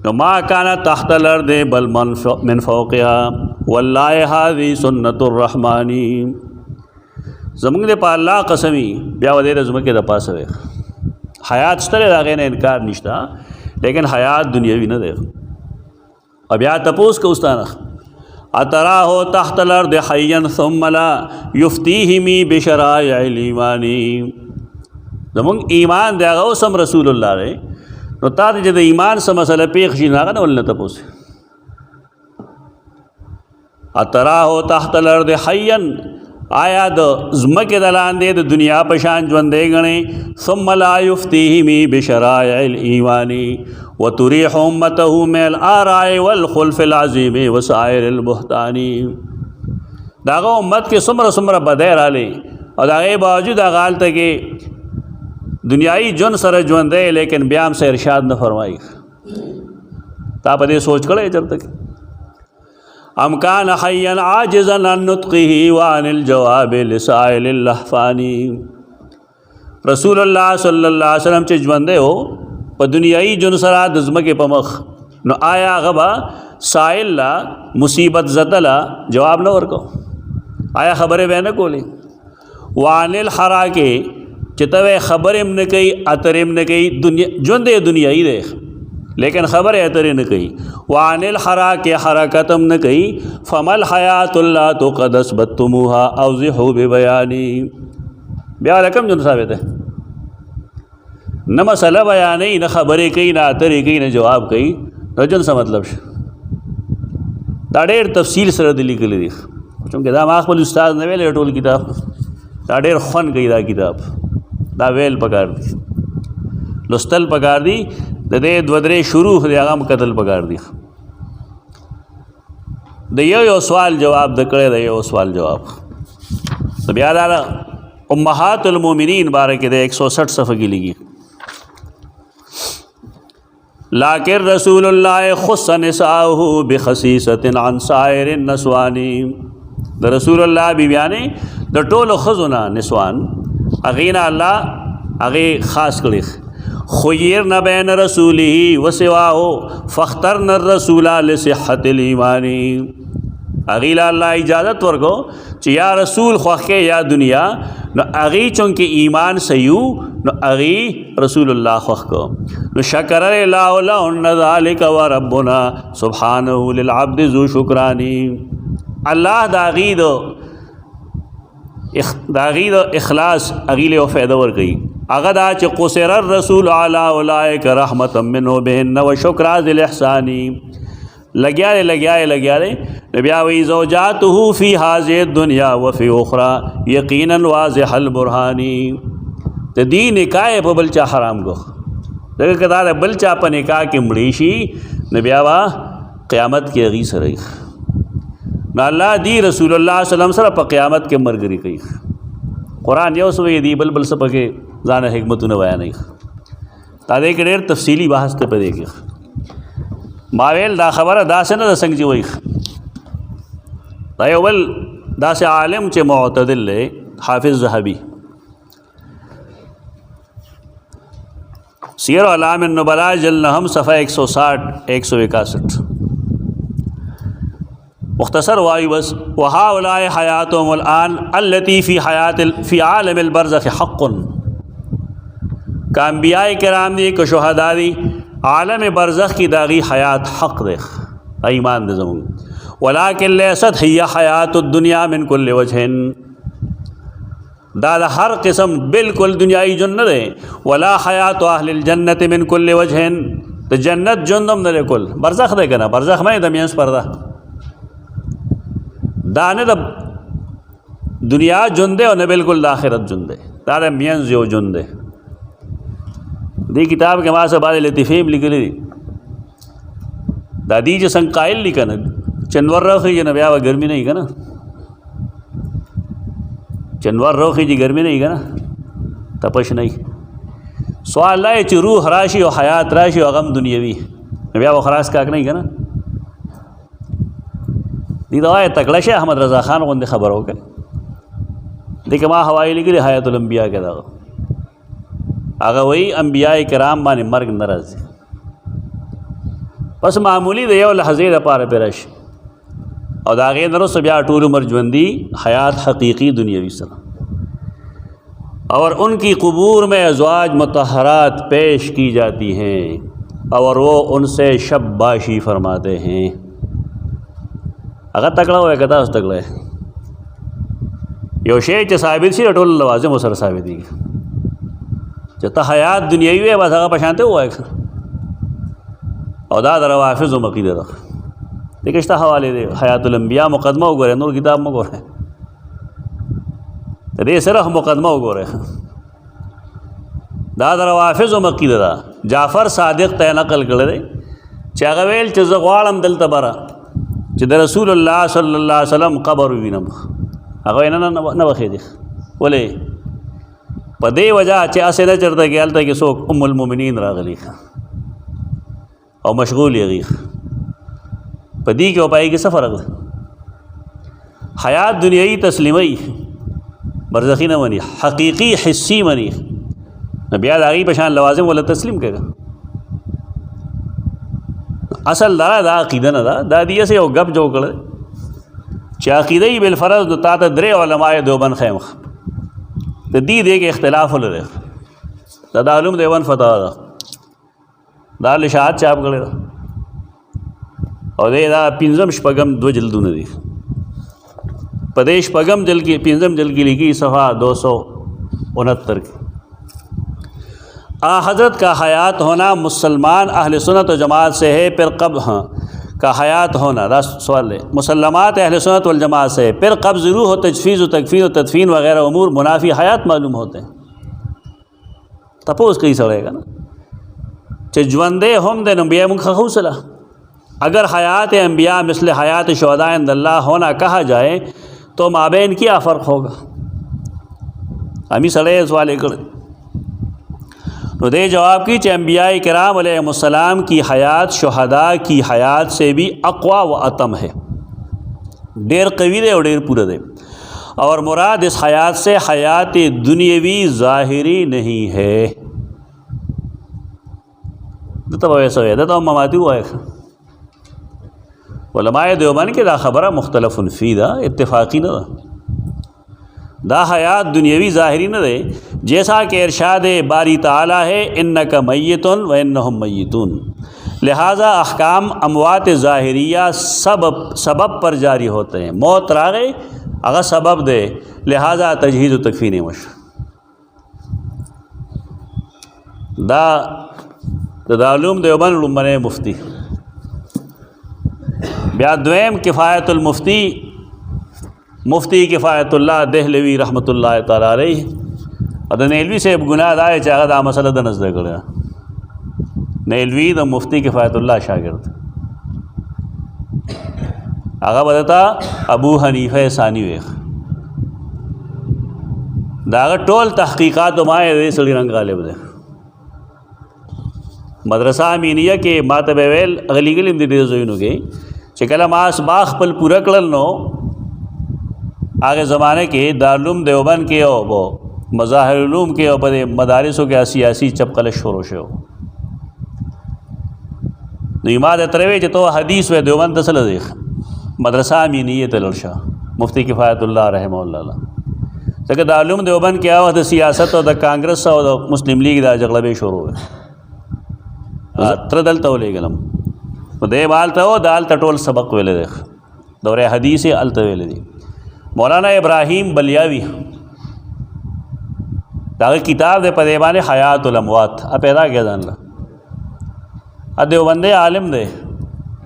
نو ما کان تحت الارض بل من فوقها والله هذه سنت الرحمن. زمونږ د په الله قسمی بیا و دې د ځمکې د پاسه دی حیات شته، د هغې نه انکار نشته، لیکن حیات دنیوي نه دی. او بیا تپوس که استانه اتراه تحت الارض حیا ثم لا یفتیهمی بشرائع الایمان. زمونږ ایمان دی هغه اوس هم رسول الله دی، نو تا ته چې د ایمان څه مسله پېښ شي نو هغه نه ولنه تپوس. اتراه تحت الارض حیا، آیا د ځمکې د لاندې د دنیا په شان ژوندی ګڼې. ثم لا یفتیهمی بشرائع الایمان وتریح امته من الآراء والخلف العظیم وسائر البهتان. د هغه امت کې څومره بدۍ راغلی او د هغې باوجود هغه هلته کې دنیایي ژوند سره ژوندی، لیکن بیا هم څه ارشاد نه فرمایي. تا په دې سوچ کړی چېرته کې ام کان حیا عاجزا عن نطقه وعن الجواب لسائل اللهفان. رسول الله صلی الله علیه وسلم چې ژوندی و په دنیایي ژوند سره د ځمکې په مخ، نو آیا هغه به سائل لا مصیبت زده لا جواب نه ورکو؟ آیا خبرې به نه کولې؟ وعن الحراک چې ته خبرې هم نه کوي اترې هم نه کوي، ژوند یې دنیایي دی لیکن خبرې اترې نه کوي. وعن الحراک حرکت هم نه کوي. فما الحیات الله تو قد اثبتموها اوضحوا ببیانی. بیا رقم ژوند ثابت دی، نه مسله بیانوي، نه خبرې کوي، نه اترې کوي، نه جواب کوي، نو ژوند څه مطلب شي؟ دا ډېر تفصیل سره د لیکلي دي، چونکې دا ما خپل استاد نه ویلی ټول کتاب، دا ډېر خوند کوي دا کتاب، دا ویل پکار دي، لوستل پکار دي، د دې دوه درې شروع دی هغه هم کتل پکار دي. د یو سوال جواب د کړی د یو سوال جواب د بیا دا امهات المؤمنین باره کې د 160 صفحه کې لیکي. لیکن رسول الله خص نساءه بخصیصة عن سائر النسوان. د رسول الله بیبیانې د ټولو ښځو نه نسوان هغې نه الله هغې خاص کړي. خیرن بین رسوله وسواه فاخترن الرسول لصحة الایمان. هغې له الله اجازت ورکو چې یا رسول خوښ کې یا دنیا، نو هغې چونکې ایمان صحیح نو هغې رسول الله خوښ کو. نو شکر الله لهن ذلک وربنا سبحانه للعبد ذو شکرانی. الله د هغې د اخلاص هغې له فایده ورکوي. هغه دا چې قصر الرسول علی اولئک رحمة منه بهن و شکر ذی الاحسان. لگیا بیا وی زوجاته فی هذه الدنیا و فی اخرى یقینا واضح البرهانی. د دې نکاح په بل چا حرام کو، دغه کدا بل چا په نکاح کې مړی شي न बया वा क़यामत के अगी सर न अल्लाह दी रसूलुल्लाह सल्लल्लाहु अलैहि वसल्लम सर क़यामत के मरगरी कई कुरान यो सो दी बल सब पके जान हिकमत न बयान तादे के ढेर तफसीली बहस ते पे देखिए मावेल दा खबर दा से न संग जी वही दायोबल दा से आलिम चे मुअतदिल हाफिज़ ज़हबी सीर अलाम नुबला जल्द सफ़ा 160-161 मुख्तसर वायु बस वहाउलाए हयातुहुमुल आन अल्लती फ़ी आलमिल बरज़ख़ हक़्क़ुन का अंबियाए किराम ने एक शुहदा दी आलम बरज़ख़ की दागी हयात हक़ देख ईमान दे ज़मून वलाकिन लैसत हिया हयातुद्दुनिया मिन कुल्लि वजहिन दादा हर किस्म बिल्कुल दुनियाई जुन्न दे वला हयात अहलिल जन्नत मिन कुल्लि वजहिन तो जन्नत जुन्दम न कुल बरज़ख़ दे ना बरज़ख़ में दमियंस पर्दा दाने द दुनिया जुंदे और न बिल्कुल आखिरत जुंदे दादा मियंस जो जुंदे दी किताब के माँ से बाद लतीफ़ीम लिख ली दादी जो संकाइल लिखा न चनवर रोखी जी न ब्याह गर्मी नहीं का ना चनवर रोखी जी गर्मी नहीं का ना तपश नहीं सवाल लाए च रूह राशि और हयात राशि और गम दुनियावी ब्याह खरास काक नहीं का ना दी दवाए तकलश अहमद रज़ा ख़ान को खबर हो गए देखिए माँ हवाई लिख ली हयातुल अंबिया के दावा अगर वही अंबियाए किराम माने मर्ग नरज बस मामूली दे लहज़े पार पेरश और दागे नरस ब्या टूर उमर जवंदी हयात हकीकी दुनियावी सना और उनकी कबूर में अज़वाज मुतहरात पेश की जाती हैं और वो उनसे शब्बाशी फरमाते हैं अगर तकड़ा हुआ कहता उस तकड़ा यो शेच साबित सी रटोल लवाज़िम उसर साबित जता हयात दुनियावी है बस अगर पछानते हुआ है और दादा रवाफिज़ व मक़ीद रख देखिए हवाले दे हयातुल अंबिया मुकदमा उगो रहे नूर किताब में गो रहे रे सिर्फ मुकदमा उगो रहे दादा रवाफिज़ व मक़ीद दा जाफ़र सादिक़ तय नकल करे चागवेल चज़वाड़म दिल तबरा च रसूलुल्लाह सल्लल्लाहु अलैहि वसल्लम कबर विनम अगर न बखे देख बोले पदे वजह चे असे न चढ़ता गया था कि सो उम्मुल मोमिनीन रागली और मशगूल यगी पदी के उपाय की सफ़र हयात दुनियाई तस्लीमई बरज़ख़ी न मनी हकीकी हिस्सी मनी नबियाद आगी पशान लवाज़िम वाला तस्लीम करेगा असल दारा दा अक़ीदा न दा दादिया से वो गप जो कर चाक़ीदा ही बिलफ़रज़ तात दरे उलमाए देवबंद खैम तो दी दे के इख्तिलाफ हो रहे दादालुम देवन फतवा दाल इशात चाप करे और दे दा पिंजम शपगम दो जल्दू ने दी प्रदेश पगम जल की पिंजम जल की लिखी सफ़ा 269 की हज़रत का हयात होना मुसलमान अहले सुन्नत व जमात से है फिर कब हाँ का हयात होना रास सवाल है मुसलमात अहले सुन्नत वल जमात से है फिर कब्ज़ रूह व तजफ़ीज़ व तकफ़ीर व तदफ़ीन वगैरह उमूर मुनाफी हयात मालूम होते हैं तपोज़ कहीं सड़ेगा ना चजवंदे हम दे नबिया मुखला अगर हयात अंबिया मिसल हयात शुहदा इंदल्लाह होना कहा जाए तो माबैन क्या फ़र्क होगा हमी सड़े सवाल कर तो दे जवाब की चे अंबिया किराम अलैहिमुस्सलाम की हयात शुहदा की हयात से भी अक़वा व अतम है डेर कवी दे और डेर पूरा दे और मुराद इस हयात से हयात दुनियावी ज़ाहिरी नहीं है तब ऐसा है तो ममाती हुआ है उलमाए देवबंद के दा खबर मुख्तलफ़ुन फ़ी दा इत्तिफ़ाक़ी न दा हयात दुनियावी ज़ाहिरी न दे जैसा कि इरशाद बारी ताला है इन्नका मय्यतुन व इन्नहुम मय्यतून लिहाजा अहकाम अमवात ज़ाहिरिया सबब पर जारी होते हैं मौत रागे अगर सबब दे लिहाजा तजहीज़ व तकफ़ीन मश दालूम देवबंद उम्मन मुफ्ती ब्याद्वैम किफ़ायतुल मुफ्ती मुफ्ती किफ़ायतुल्लाह देहलवी रहमतुल्लाह तआला अलैह और नेलवी से गुनाह दाए चाहे दा मसला द नज़र कर नेलवी द मुफ्ती किफ़ायतुल्लाह शागिर्द आगा बदता अबू हनीफ़ा सानी वेख दागा टोल तहक़ीक़ात माए दे सड़ी रंग गालिब दे मदरसा अमीनिया के मातब वेल अगली गलिम दे ज़ोइनु के चिकला मास बाख पल पूरा कड़ल नो आगे ज़माने के दारुल देवबंद के ओ वो मज़ाहिर उलूम के ओ पदे मदारिसों के सियासी चपकल शोरोशो इमाद तरवे तो हदीस व देवबंद तसल देख मदरसा अमीनिया तलरशा मुफ्ती किफ़ायतुल्लाह रहमहुल्लाह तक दारुल देवबंद क्या हुआ सियासत और द कांग्रेस और द मुस्लिम लीग दा जगलबे शुरू है त्रदल तवले गलम दे बाल तो दाल तटोल सबक वेले देख दौरे हदीस अल तवेले दी मौलाना इब्राहीम बलियावी दागे किताब दे पदेबान हयातुल अमवात अब पैदा किया जान ला देवबंदे आलिम दे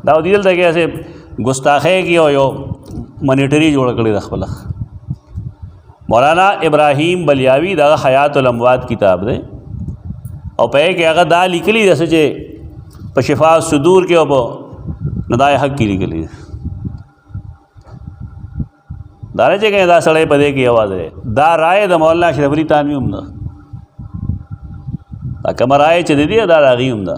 दाऊदील दे ऐसे गुस्ताखे की हो यो मॉनिटरी जोड़ कड़ी रखबला मौलाना इब्राहीम बलियावी दागा हयातुल अमवात किताब दे और पे कि अगर दा लिखली जैसे जे पशिफा सुदूर के ओपो नदाय हक की लिखली दारे जे कहीं दा सड़े पदे की आवाज़ है दा राय द मौलाना अशरफ अली तानवी उम्दा दा कमर आए चे दिया दा रागी उम्दा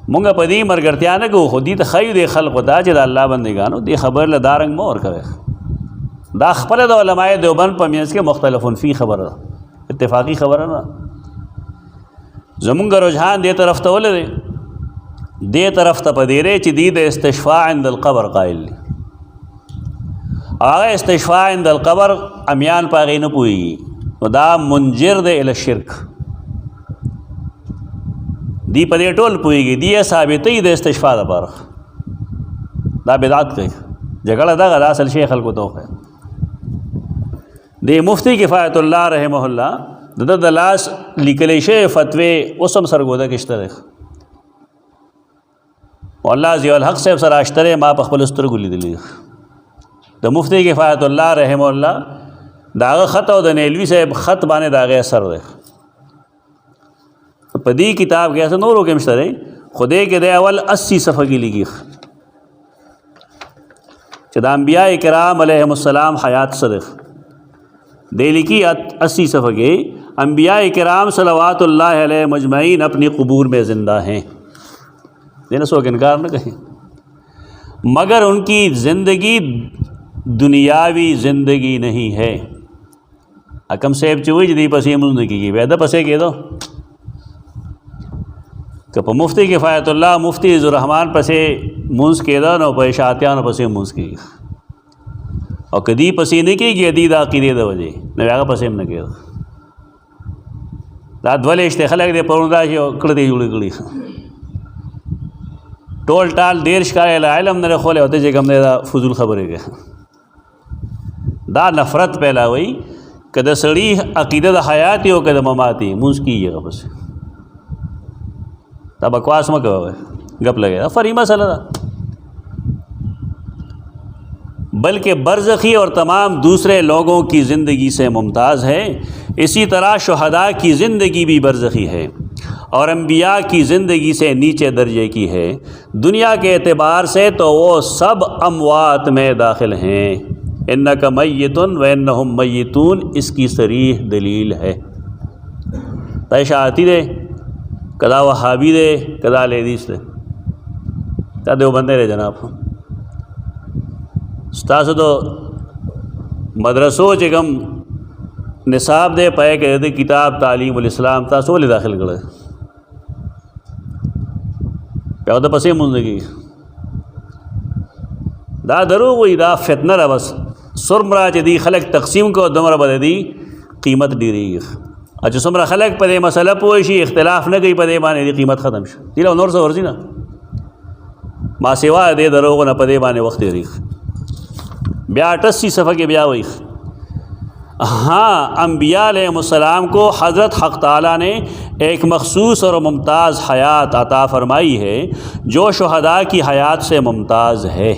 मुंगा पदी मरगरत्यान को खुदी तो खई दे खल खुदा चे दा अल्लाह बंदेगानो दे खबर ल दारंग मोर करे दा खपल द उलमाए देवबंद पमियस के मुख्तलिफुन फी खबर इत्तेफाकी खबर ना ज़मुंगा रुझान दे तरफ तो दे तरफ तपदेरे चिदीद इस्तिशफा इंदल क़ब्र कायल आगे इस्तिशफा इंदल क़ब्र अमियान पागी न पुई दा मुंजिर दे इल शिरक दी पदे टोल पुईगी दी साबित दे इस्तिशफा दा पर दा बिदात कही जगड़ा दा गदा असल शेख को तो है दे मुफ्ती किफ़ायतुल्लाह रहमहुल्लाह द दलास लिकलेशे फतवे उसम सरगोदा किश्तर अल्लाह ज़ियाउल हक़ साहब सर आश्तरे माँ पखबल उस्तर गुली दिली द मुफ्ती किफ़ायतुल्लाह रहमहुल्लाह दागा ख़त और द नेलवी साहब ख़त बाने दागे असर दे पदी किताब कैसे नूरों के मिश्तर खुदे के दे अवल 80 सफ़ा की लिखी चदा अंबिया किराम अलैहिमुस्सलाम हयात सदक़ दिल्ली की 80 सफ़ा के अंबिया किराम सलवातुल्लाह अलैहि मजमईन अपनी क़ुबूर में ज़िंदा हैं देना सो इनकार न कहें मगर उनकी ज़िंदगी दुनियावी ज़िंदगी नहीं है अकम सेब चुई जदी पसी मुझ की वैदा पसे के दो कप मुफ्ती किफ़ायतुल्लाह मुफ्ती ज़ुर्रहमान पसे मुंस के दो न पैशात्यान पसे मुंस की और कदी पसी नहीं की अदीद आक़ीदे द वजह न व्यागा पसेम न के रात वाले इश्तेखलक दे परुंदा कड़ते जुड़ी कड़ी टोल टाल देर शिकाय आलम न खोले होते जे गम दा फजूल खबर के दा नफ़रत पहला हुई कद सड़ी अक़ीदत हयाती हो कद ममाती मुंस की बस ता बकवास में कहो गप लगे फरी मसला बल्कि बरज़खी और तमाम दूसरे लोगों की ज़िंदगी से मुमताज़ है। इसी तरह शुहदा की ज़िंदगी भी बरज़खी है और अंबिया की ज़िंदगी से नीचे दर्जे की है। दुनिया के एतबार से तो वो सब अमवात में दाखिल हैं। इन्नका मय्यतुन व इन्नहुम मय्यतून इसकी सरीह दलील है। तैशाती दे कदा वहाबी दे कदा लेदीस दे क्या देवबंदे रहे जनाब स्तास तो मदरसों चगम निसाब दे पाए के दे किताब तालीमुल इस्लाम तासो ले दाखिल करे क्या होता पसे मुंदगी दा दरो वही दा फितना रहा बस सुरमरा चदी खलक तकसीम को दमरा बददी कीमत डीरी अच्छा सुमरा खलक पदे मसला पोशी इख्तलाफ न गई पदे माने दी कीमत ख़त्म दिला नौर से वर्जी ना माँ सेवा दे दरो न पदे माने वक्त रीख ब्या 88 सफ़ा के ब्या हुई। हाँ अम्बिया अलैहिमुस्सलाम को हज़रत हक़ ताला ने एक मखसूस और मुमताज़ हयात अता फ़रमाई है जो शुहदा की हयात से मुमताज़ है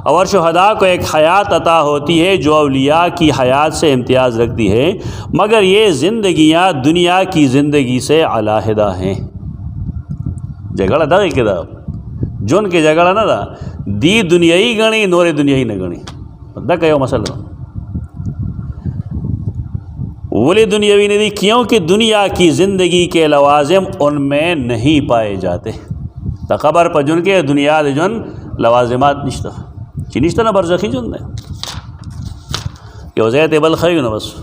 और शुहदा को एक हयात अता होती है जो औलिया की हयात से इम्तियाज़ रखती है, मगर ये ज़िंदगियाँ दुनिया की ज़िंदगी से अलहदा हैं। जगड़ा दगे के दा जोन के जगड़ा ना दा दी दुनियाई गणी नोरे दुनियाई न गणी दा कयो मसला वली दुनियावी नहीं दी क्योंकि दुनिया की ज़िंदगी के लवाजिम उनमें नहीं पाए जाते। तो ख़बर पर जुन के दुनिया दे जुन लवाजिमात निश्ता चिनिश्ता ना बरज़खी जुन ने कि वज़ैत बल खई ना बस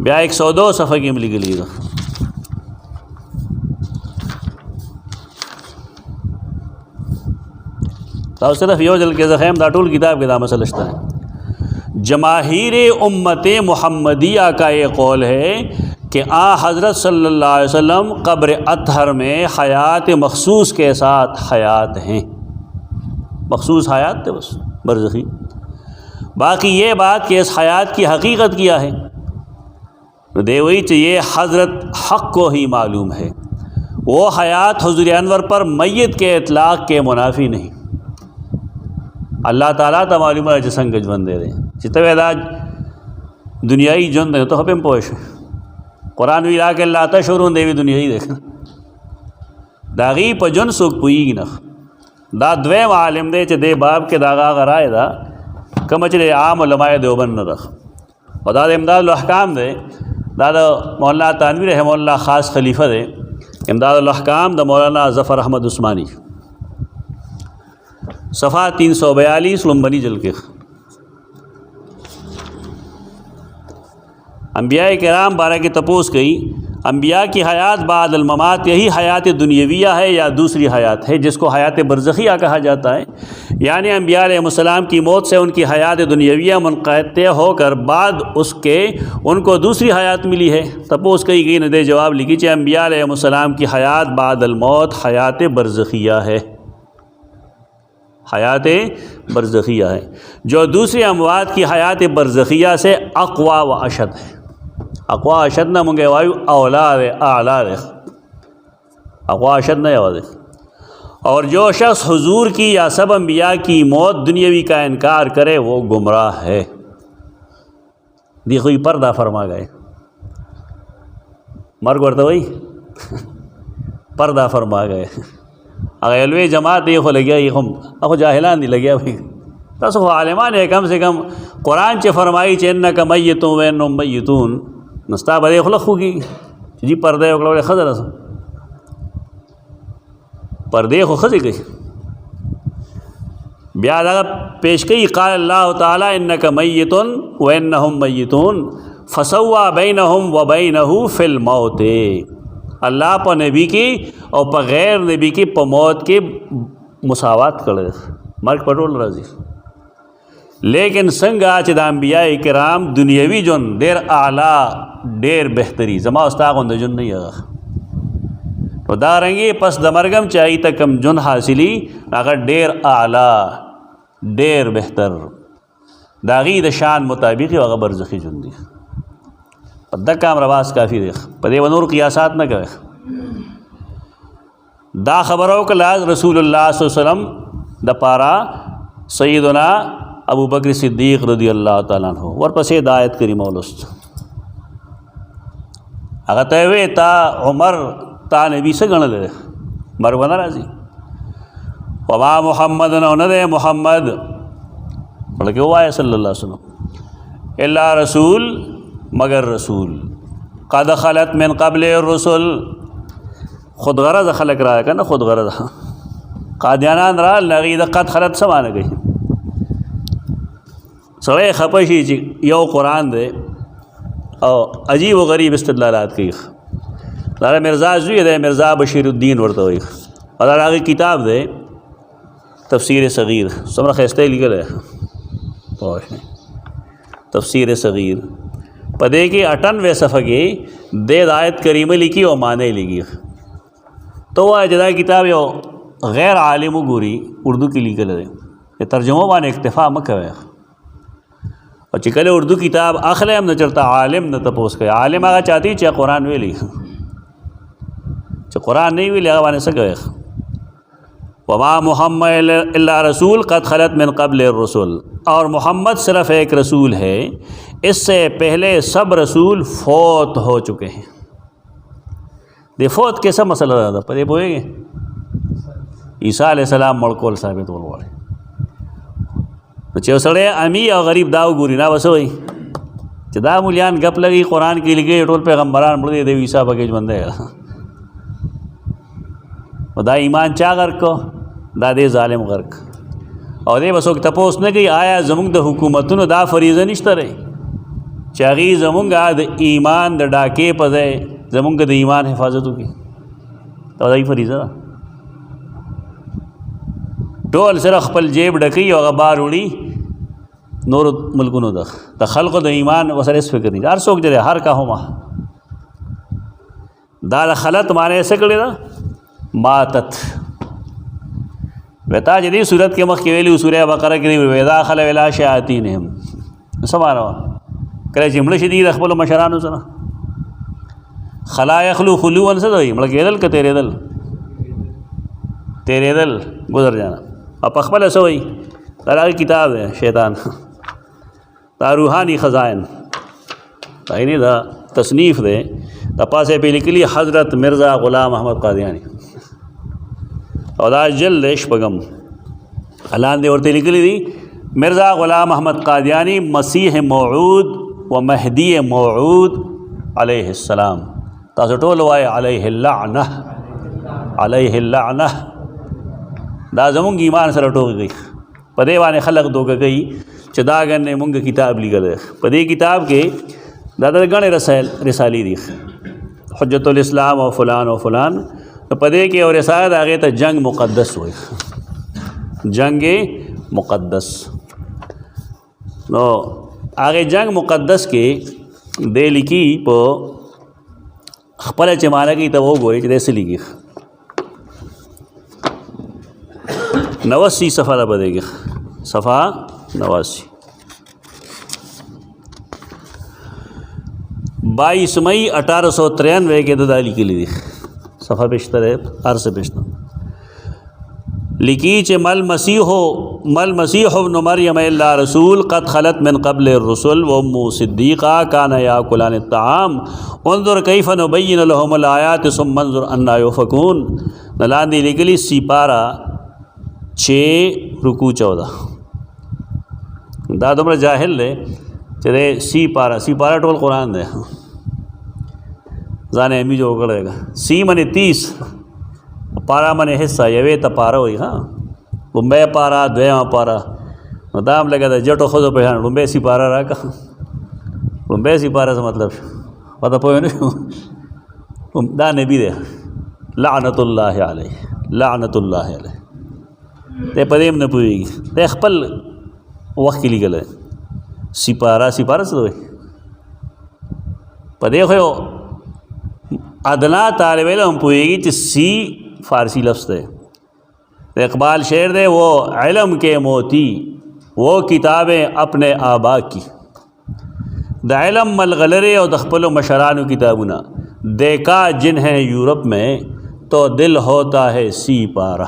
ब्या 102 सफ़ा की मिली गली तो सिर्फ यो जल के ज़ख़ैम दाटुल किताब के दाम सलचता है। जमाहीर उम्मत मुहम्मदिया का ये कौल है कि हज़रत सल्लल्लाहु अलैहि वसल्लम क़ब्र अतहर में हयात मखसूस के साथ हयात हैं, मखसूस हयात थे बस बरज़खी। बाकी ये बात कि इस हयात की हकीकत क्या है तो देवई चाहिए हज़रत हक़ को ही मालूम है। वो हयात हुज़ूर अनवर पर मय्यत के इतलाक़ के मुनाफी नहीं। अल्लाह ताला तो मालूम है जिसंग जवन दे रहे चितवे दाज दुनियाई जन दे तो हपें पोश कुरान भी लाके लाता शुरू देवी दुनियाई देख दागी पजन सुख पुई न दा द्वे आलिम दे चे दे बाब के दागा कराए दा कमचले आम उलमाए देवबंद न रख और दाद इमदाद अहकाम दे दादा मौलाना तानवी रहमतुल्लाह ख़ास खलीफा दे इमदाद अहकाम द मौलाना ज़फ़र अहमद उस्मानी सफ़ा 342 लुम्बनी जल के अम्बिया किराम बारह की तपोस कही अम्बिया की हयात बाद ममात यही हयात दुनियाविया है या दूसरी हयात है जिसको हयात बरज़खिया कहा जाता है। यानी अम्बिया अलैहिस्सलाम की मौत से उनकी हयात दुनियाविया मुनक़ते होकर बाद उसके उनको दूसरी हयात मिली है। तपोस कही गई न दे जवाब लिखी चाहे अम्बिया अलैहिस्सलाम की हयात बाद मौत हयात बरज़खिया है, हयात बरज़खिया है जो दूसरी अमवात की हयात बरज़खिया से अक़वा व अशद है। अक़वा अशद न मुंगे वायु औलाद आलाद अक़वा अशद न आवाज़। और जो शख्स हुजूर की या सब अम्बिया की मौत दुनियावी का इनकार करे वो गुमराह है। देखो ये पर्दा फरमा गए मर गुरता वही पर्दा फरमा गए अगर अलवे जमात देखो लगे ये हम अखो जाहिलान नहीं लगे भाई तस वो आलिमान है कम से कम कुरान चे फरमाई चेन्ना का मैयतून व मैयतून नस्ता बदे खुलक होगी जी पर्दे उकड़े खजर पर्दे खो खजे गई ब्यादा पेश कई क़ाल अल्लाह ताला इन्नका मैयतून व इन्नहुम मैयतून फसव्वा बैनहुम व बैनहु फिल मौत। अल्लाह पर नबी की और पर गैर नबी की पर मौत की मुसावात कर मर्क पटोल राजी। लेकिन संग आचदा अम्बिया किराम दुनियावी जुन देर आला डेर बेहतरी जमा उस्ताक जुन नहीं है तो दारेंगे पस दमरगम चाहिए तकम जुन हासिली अगर डेर आला डेर बेहतर दागी द शान मुताबिक अगर बरज़खी जुन दी पद्दा काम रवास काफ़ी देख पदे वनूर क़ियासात न करे दा खबरों का लाज रसूलुल्लाह सल्लल्लाहु अलैहि वसल्लम द पारा सैयदना अबू बकर सिद्दीक़ रज़ी अल्लाह ताला अन्हु वर पसे दायत करी मौलुस्त अगर तयवे ता उमर ता नबी से गण ले मर बना राजी वमा मोहम्मद न मोहम्मद पढ़ के हुआ है सल्लल्लाहु अलैहि वसल्लम इल्ला रसूल मगर रसूल क़द खलत मिन क़ब्ल रसूल खुद गरज खलक रहा है ना खुद गरज कादियानान रहा लगीद क़द खलत समान गई सवे खपशी यो कुरान दे और अजीब व गरीब इस्तदलालात की लाला मिर्ज़ा जुए दे मिर्ज़ा बशीरुद्दीन वर्त हुई और आगे किताब दे तफसीर सग़ीर समरा खस्ते लिखल है तफसीर सग़ीर पदे की 98वें सफ़े की दे आयत करीम लिखी और माने लिखी तो वह जदा किताब यो गैर आलिम गुरी उर्दू की लिखल है ये तर्जुमों माने इक्तफ़ा मक है और चिकले उर्दू किताब अखले हम न चलता आलिम न तपोस के आलिम आगा चाहती चाहे कुरान वे ली चाहे कुरान नहीं भी लिया वाने से गए वमा मोहम्मद इल्ला रसूल क़द खलत मिन क़ब्ल रसूल और मोहम्मद सिर्फ़ एक रसूल है इससे पहले सब रसूल फौत हो चुके हैं। د فوت کې څه مسله ده په دې پوهېږې عیسی علیه السلام مړ کول ثابتول غواړي نو چې یو سړی امي او غریب دا وګوري نه به څه وایي چې دا مولیان ګپ لګي قرآن کې لیکي ټول پیغمبران مړ دي د عیسی پکې ژوندی او دا ایمان چا غرق کو دا دې ظالم غرق او دې به څوک تپوس نه کوي آیا زمونږ د حکومتونو دا فریضه نشته دی چې هغې زمونږ د ایمان د ډاکې په ځای زمونږ د ایمان حفاظت وکړي دا دای فریضه ده ټول سره خپل جیب ډکوي او هغه بار وړي نور ملکونو د خلقو د ایمان ورسره هېڅ فکر نه هر څوک دی هر کاهما دا د خلط معنی څه کړې ده ماتت وتا چې دې صورت کې مخکې ویلي سوره بقره کې ویدا خل ولا شیاطینهم څه معنی وه کله چې مړه شي دي د خپلو مشرانو سره خلا یخلو خلوا څه ته وایي مړه کېدل که تېرېدل تېرېدل ګذر جانا او په خپله څه وایي دا هغه کتاب دی شیطان دا روحاني خزائن یعنی دا تصنیف دی د پاسه پې لیکلي حضرت مرزا غلام احمد قادیانی او دا جلد شپږم لاندې ورته لیکلي دي مرزا غلام احمد قادیانی مسیح موعود و مهدی موعود علیه السلام تاسو ټول وایي علیه اللعنه علیه اللعنه دا زمونږ ایمان سره ټوکې کوي په دې باندې خلق دوکه کوي چې دا ګنې مونږ کتاب لیکلی په دې کتاب کې دا د ګڼې رسالې دي حجت الاسلام او فلان او فلان په دې کې یو رساله د هغې ته جنگ مقدس وایي جنگ مقدس نو هغې جنگ مقدس کې دی لیکي په خپله چې معنی کوي ته وګورئ چې دی څه لیکي 89 صفحه ده بدیږي صفحه 89 22 मई 1893 के ददा लिखी दी सफ़ा बेशतर है हर से बेशतर लिखी च मल मसीह इब्न मरियम इल्ला रसूल क़द खलत मिन क़ब्ल रसुल व उम्मु सिद्दीक़ा काना याकुलान अत्ताम उन्जुर कैफ़ नुबय्यिनु लहुमुल आयात सुम्मा उन्जुर अन्ना युफ़कून नलांदी लिखली सिपारा 6 रुकू 14 دا دومره جاهل دی چې دی سی پارا ټول قرآن دی ځان یې امی جوړ کړی سی منې 30 پارا منې حصہ یوې ته پاره وایي ها لومبی پارا دویمه پارا نو دا هم لکه د جټو ښځو په شان لومبی سی پاره راکړه لومبی سی پاره څه مطلب شو پته پوه نه شو دا نبي دی لعنت الله علیه لعنت الله علیه دی په دې هم نه پوهېږي دی خپل وخت کې لیکلی سپاره څه وایي په دې خو یو ادنا طالب علم پوهېږي چې سی فارسی لفظ دی د اقبال شعر دی وہ علم کے موتی وہ کتابیں اپنے آبا کی د علم ملغلرے اور د خپلو مشرانو کتابونه دیکھا جنہیں یورپ میں تو دل ہوتا ہے سی پارہ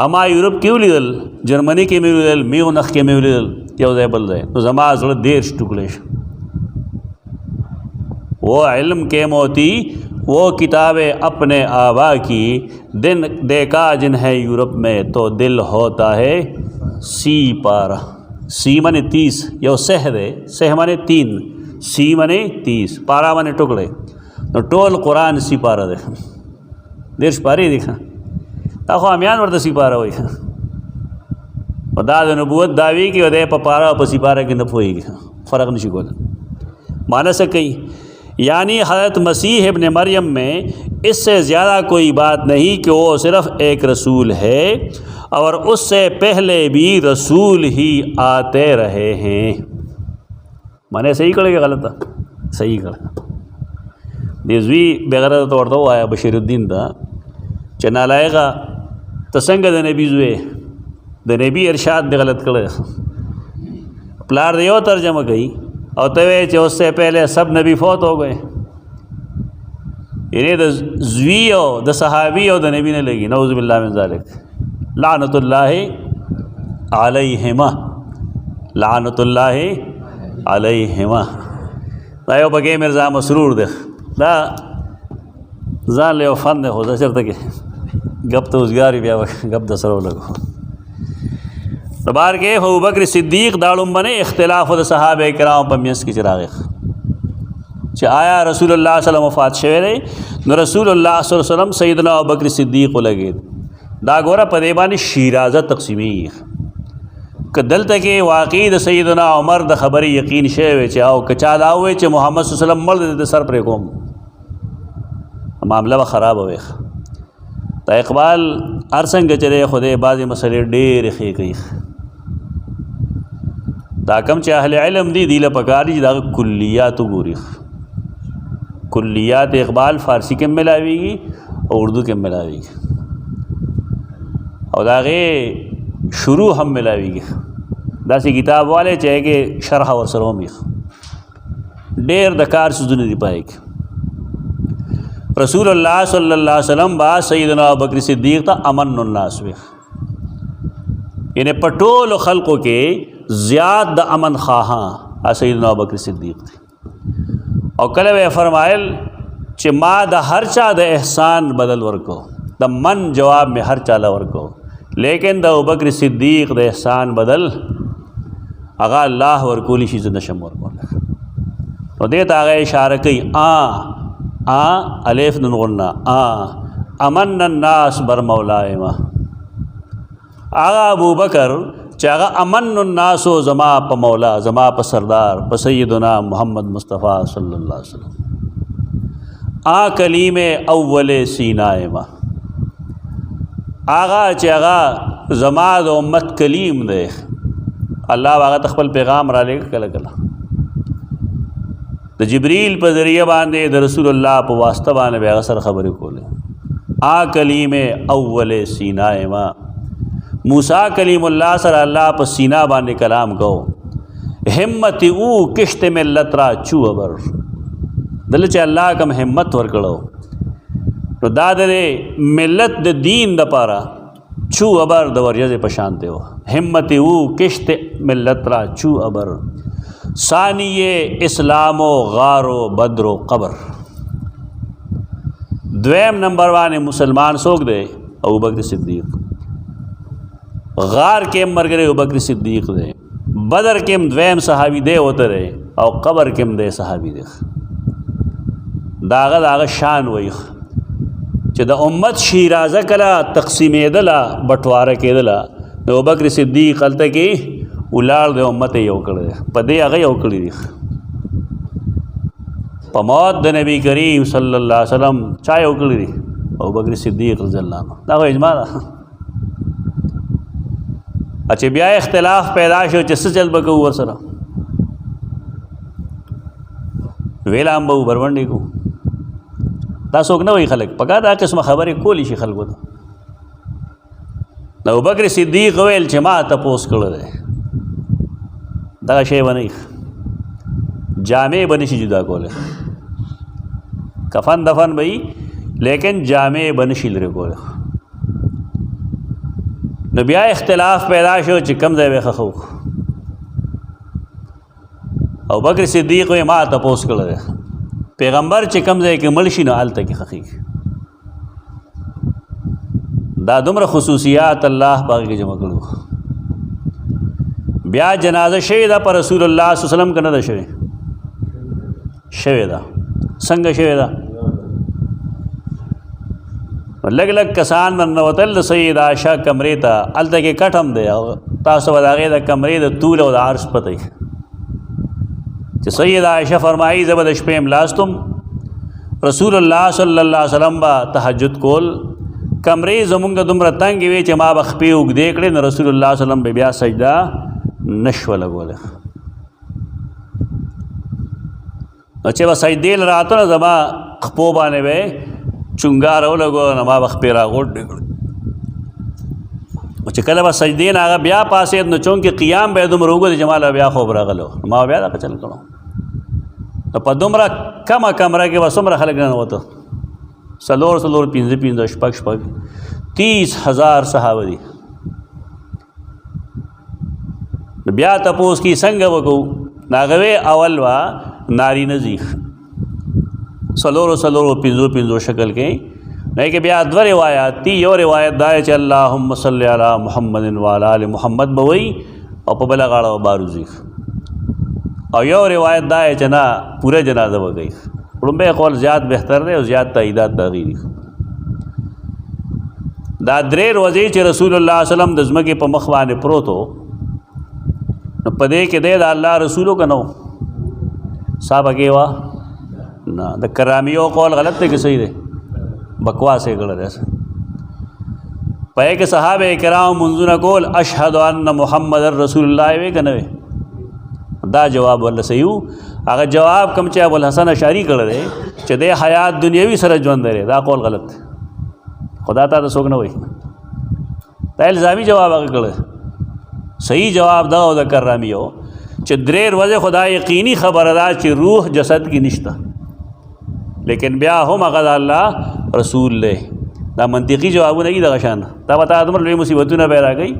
اما یورپ کې ولیدل جرمني کې مې ولیدل میونخ کې مې ولیدل یو ځای بل ځای نو زما زړه 10 ټوکړی شو وہ علم کے موتی وہ کتابیں اپنے آبا کی دن دیکھا جنہیں یورپ میں تو دل ہوتا ہے سی پارہ سی منے 30 یو سہ دے سہ منے 3 سی منے 30 پارہ منے ټوکړی نو ټول قرآن سی پارہ دی 10 پارې دي دا خو امیان ورته سپاره وایي او دا د نبوت دعوی کې دی په پاره او په سپاره کې نه پوهېږي فرق نشي کولی معنی څه کوي یعنی حضرت مسیح ابن مریم میں اس سے زیادہ کوئی بات نہیں کہ وہ صرف ایک رسول ہے اور اس سے پہلے بھی رسول ہی آتے رہے ہیں معنی صحیح کړی که غلط ده صحیح کړی دې زوی بغیرته ته ورته ووایه بشیر الدین ته چې نالایقه ته څنګه د نبي زوی د نبي ارشاد دې غلط کړی پلار دې یو ترجمه کوي اور تو چې اس سے پہلے سب نبی فوت ہو گئے یعنی د زوی او د صحابی او د نبی نه لګي نعوذ بالله من ذلک لعنت الله علیہما لعنت الله علیہما دا یو پکې مرزا مسرور ده دا ځان له یو فن دی خو زه چېرته کې ګپ ته اوزګار بیا ګپ د سره ولګو د بار کې ابوبکر صدیق دا لومبنی اختلاف د صحابه کرام په منځ کې چې راغی چې آیا رسول الله صلی الله علیه وسلم وفات شوی دی نو رسول الله صلی الله علیه وسلم سیدنا ابوبکر صدیق ولګید دا ګوره په دې باندې شیرازه تقسیمي که دلته کې واقعي د سیدنا عمر د خبرې یقین شوی چې او که چا دا ووایي چې محمد صلی الله علیه وسلم مړ دی د سر پرې کوم معامله به خراب وي دا اقبال هر څنګه چې دی خدای بعضې مسلې ډېرې ښې کوي دا کم چې اهل علم دي له پکار دي چې دا کلیات وګوري کلیات اقبال فارسی کې ملاویږي او اردو کې ملاویږي او دا غي شروع هم ملاویږي داسې کتاب والے چې کې شرح ورسره هم ډېر د کار سوزونه دی پای کې رسول الله صلی الله علیه وسلم با سیدنا ابوبکر صدیق ته امن الناس وي یعنی پټول خلقو کې زیات د امن خواهاں سیدنا ابوبکر صدیق دی او کله وی فرمایل چې ما د هر چا د احسان بدل ورکو د من جواب میں هر چا ورکو لیکن د ابوبکر صدیق د احسان بدل هغه الله ورکولی شي زه نشم ورکول نو دې ته هغه اشاره کوي الف نون غنه امن الناس بر مولای ما هغه ابوبکر چې هغه امن الناس و زما په مولا زما په سردار په سیدنا محمد مصطفی صلی الله علیه وسلم کلیم اول سینائے ما آغا چې هغه زما د امت کلیم دی الله هغه خپل پیغام را لېږه کله کله د جبریل په ذریعه باندې د رسول الله په واسطه باندې هغه سره خبرې کولې کلیم اول سینائے ما موسیٰ کلیم اللہ سر اللہ پا سینہ باندې کلام کو ہمت او کشت ملت را چو ابر دل چا اللہ کم ہمت ورکڑو نو دا دے ملت د دین دا پارا چو ابر دا ورجز پشانتے ہو ہمت او کشت ملت را چو ابر ثانی اسلام و غار و بدر و قبر دویم نمبر وانے مسلمان سوک دے ابوبکر صدیق غار کم مرگرے ابوبکر صدیق دے بدر کم دویم صحابی دے ہوتا رہے او قبر کم دے صحابی دے داغا شان ویخ چې د امت شیرازه کلا تقسیمې دلا بټواره کې دلا د ابوبکر صدیق الته کې ولال د امت یو کړه په دې هغه یو کړی دی په موت د نبی کریم صلی الله علیه وسلم چا یو کړی دی ابوبکر صدیق رضی الله عنه دا اجماع ده اچھا بیا اختلاف پیدا شو چې څه چل بکو ور سره ویلام به بربندې کو دا څوک نه وي خلک پکا دا قسمه خبرې کولی شي خلکو ته نو ابوبکر صدیق ویل چې ما تپوس کړی دی دغه شی به نه جامع به نشي جدا کولی کفن دفن به لیکن جامع به نشي لرې کولی نو بیا اختلاف پیدا شو چې کم ځای به خخو ابوبکر صدیق وی ما تپوس کړی دی پیغمبر چې کم ځای کې مړ شي نو هلته کې خخي دا دومره خصوصیات الله پاک کې جمع کړو بیا جنازه شوی دا پر رسول الله صلی الله علیه وسلم کنه دا شوی دا څنګه شوی دا لګ لګ کسان ننوتل سید عائشہ کمرې ته هلته کې کټ هم دی تاسو به د هغې د کمرې د طول او د عرض پته چې سید عائشہ فرمایي زه به د شپې ملاستم رسول الله صلی الله علیه وسلم به تهجد کول کمرې زمونږ دومره تنګې وې چې ما به خپې اوږدې کړې نو رسول الله صلی الله علیه وسلم به بیا سجده نشوه لګولی نو چې به سجدې له راته نو زما خپو باندې به چونګار ولګو نو ما به خپې راغونډې کړې چې کله به سجدې نه هغه بیا پاسېد نو چونکې قیام به یې دومره وګو د جمال بیا خوب راغلو ما بیا دغه چل کړو نو په دومره کمه کمره کې به څومره خلک ننوته څلور پنځه شپږ 30,000 صحابه دي بیا تپوس کی څنګه وکړو هغه اول وا نارینه زی سلورو پنځو پنځو شکل کې نه کې بیا دوه روایت دي. یو روایت دا چې اللهم صل علی محمد وعلى آل محمد به وایي او په بله غاړه باروزي، او یو روایت دا چې نه پوره جنازه به کوي. لومبی قول زیات بهتر دی او زیات تاییدات د هغې دي. دا درې ورځې چې رسول الله صلی الله علیه وسلم د ځمکې په مخ باندې پروت و، نو په دې کې دی د الله رسولو که نه و؟ صاحب هغې وه نه. د کرامیو قول غلط دی که صحیح دی؟ بکواس یې کړی دی. په یې کې صحابه کرام منځونه کول اشهد ان محمد رسول الله وی که نه وی؟ دا جواب ورله صحیح و. هغه جواب کوم چې ابوالحسن اشعري کړی دی چې دی حیات دنیوي سره ژوند دی، دا قول غلط دی. خدا ته څوک نه وایي، دا الزامي جواب هغه کړی. صحیح جواب دا او د کرامیو چې درې ورځې خدا یقیني خبره ده چې روح جسد کې نشته، لیکن بیا هم هغه د الله رسول دی. دا منطقي جوابونه دي دغه شان. دا به تا دومره لوی مصیبتونه به راکوي،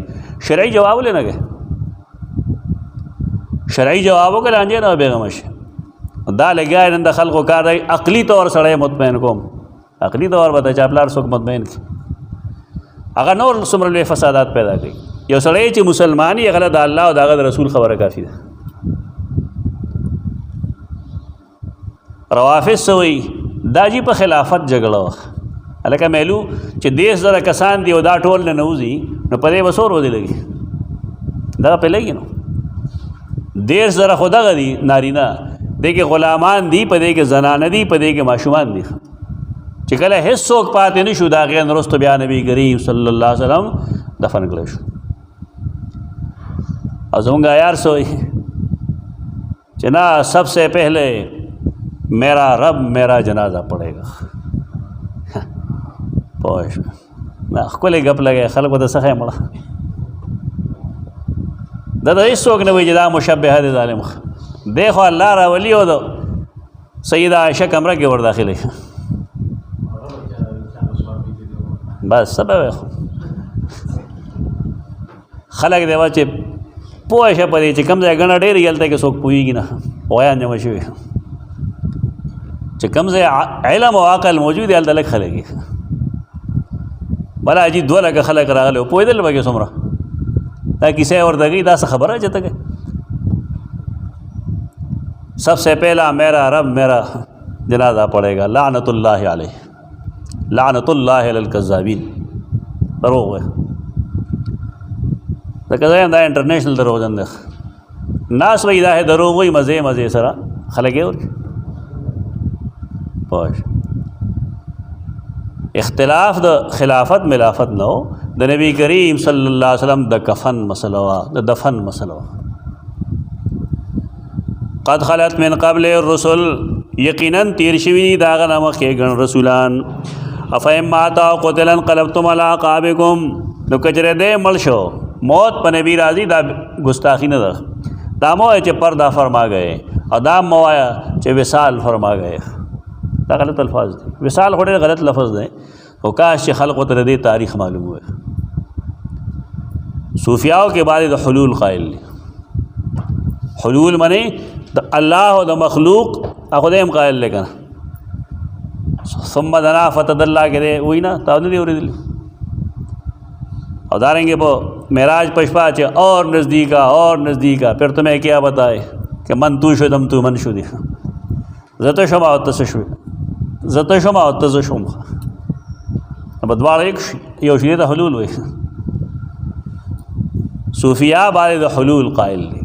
شرعي جواب ولې نه کوي؟ شرعي جواب وکړه انجه نه بیغمه شي. دا لګیا نن د خلقو کار دی. عقلي طور سړی مطمئن کوم، عقلي طور به د چا پلار څوک مطمئن کړي، هغه نور څومره لوی فسادات پیدا کوي. یو سړی چې مسلمان وي هغه د الله او د هغه د رسول خبره کافي ده. روافض څه وایي؟ دا جي په خلافت جګړه وه، هلکه میلو چې 10,000 کسان دي او دا ټول نه نوځي، نو په دې به څو ورځې لګي؟ دغه پې لګي نو 10,000 خو دغه دي نارینه، دې کې غلامان دي، په دې کې زنانه دي، په دې کې ماشومان دي. چې کله هېڅ څوک پاتې نه شو د هغې نه وروسته بیا نبي کریم صلی الله علیه وسلم دفن کړی شو. او زمونږ عیار څه وایي چې نه سب سے پہلے میرا رب میرا جنازہ پڑے گا. پوه شو نه ښکلی ګپ لګی خلک به د څه ښه مړه دا د هېڅ څوک نه وایي چې دا مشبهه دی ظالم. دی خو الله راولي او د سیده عایشه کمره کې ور داخلوي. بس سبب خو خلک دی چې پوه شه په دې چې کوم ځای ګڼه ډېرې هلته کې څوک پوهېږي نه، ویان جمع شوي چې کوم ځای علم او عقل موجود دی هلته لږ خلک یې بله عجیب 2 لکه خلک راغلي او پوهېدل پکې څومره دا کیسه یې ورته کوي. دا څه خبره چې ته کوې؟ سب سے پہلا میرا رب میرا جنازہ پڑے گا، لعنت اللہ علیہ، لعنت اللہ علی الکذابین. دروغ وایي ځکه دا انټرنیشنل دروغجن دی. ناس وایي دا دروغ وایي مزې مزې سره خلک یې ورکړي. پوه اختلاف د خلافت ملافت نه و، د نبی کریم صلی الله علیه وسلم د کفن مسله وه، د دفن مسله وه. قد خلت من قبل الرسل، یقینا تیر شوي دي د هغه نه مخکې ګڼ رسولان. افئن مات او قتل انقلبتم علی اعقابکم، نو که چېرې دی مړ شو موت په نبی راځي دا ګستاخي نه ده. دا مه وایه چې پردا فرما گئے، او دا مه وایه چې وصال فرما گئے، دا غلط الفاظ دي. وصال خو ډېر غلط لفظ دی، او کاش چې خلقو ته د دې تاریخ معلوم وای. صوفیاو کې بعد د حلول قائل دي. حلول منی د الله او د مخلوق هغه دې هم قائل دی که نه. ثم دنا فتدلی کې دی وایي نه، تا نه دي اورېدلي. اور دارنگے وہ معراج پشپا چے اور نزدیکا اور نزدیکا، پھر تمہیں کیا بتائے کہ من تو شدم تو من شدی، زت شما او تسشوی، زت شما او تسشوم. اب دوار ایک یو شیئے دا حلول ہوئی. صوفیاء بارے دا حلول قائل لی،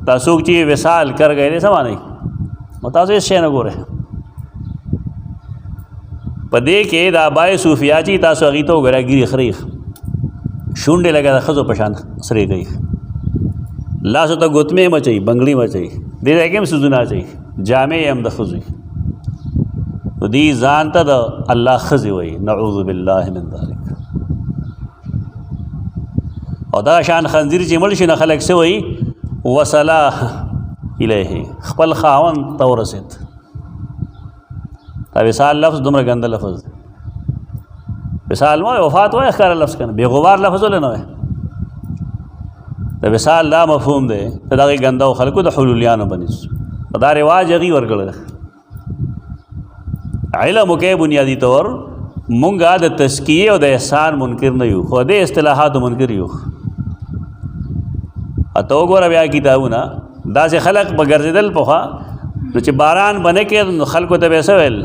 تاسوک چیئے وصال کر گئے نہیں سمانے متاسو اس شئے نگو رہے. پدے کے دا بائے صوفیاء چی تاسو اغیتو گرہ گیری خریخ شونډې لګا د ښځو په شان سرې کوي، لاسو ته ګوتمې مچوي، بنګړي مچوي، دې ځای کې هم سوزونه اچوي، جامې یې هم د ښځو وي. نو دې ځان ته د الله ښځې وایي، نعوذ بالله من ذلک. او دا شان خنزیر چې مړ شي نه خلک څه وایي، وصلا الیه، خپل خاوند ته ورسېد. دا وصال لفظ دومره ګنده لفظ دی. وصال وای وفات وای ښکاره لفظ کنه، بے غبار لفظ ولې نه وای. د وصال دا مفهوم دی د دغې ګندو خلکو د حلولیانو بنسبت دا رواج هغې ورکړی دی. علم کې بنیادی طور مونږه د تزکیه او د احسان منکر نه یو، خو د اصطلاحات منکر یو. اته وګوره بیا کتابونه داسې خلق به ګرځېدل پخوا نو چې باران بنے کې نو خلکو ته به څه ویل،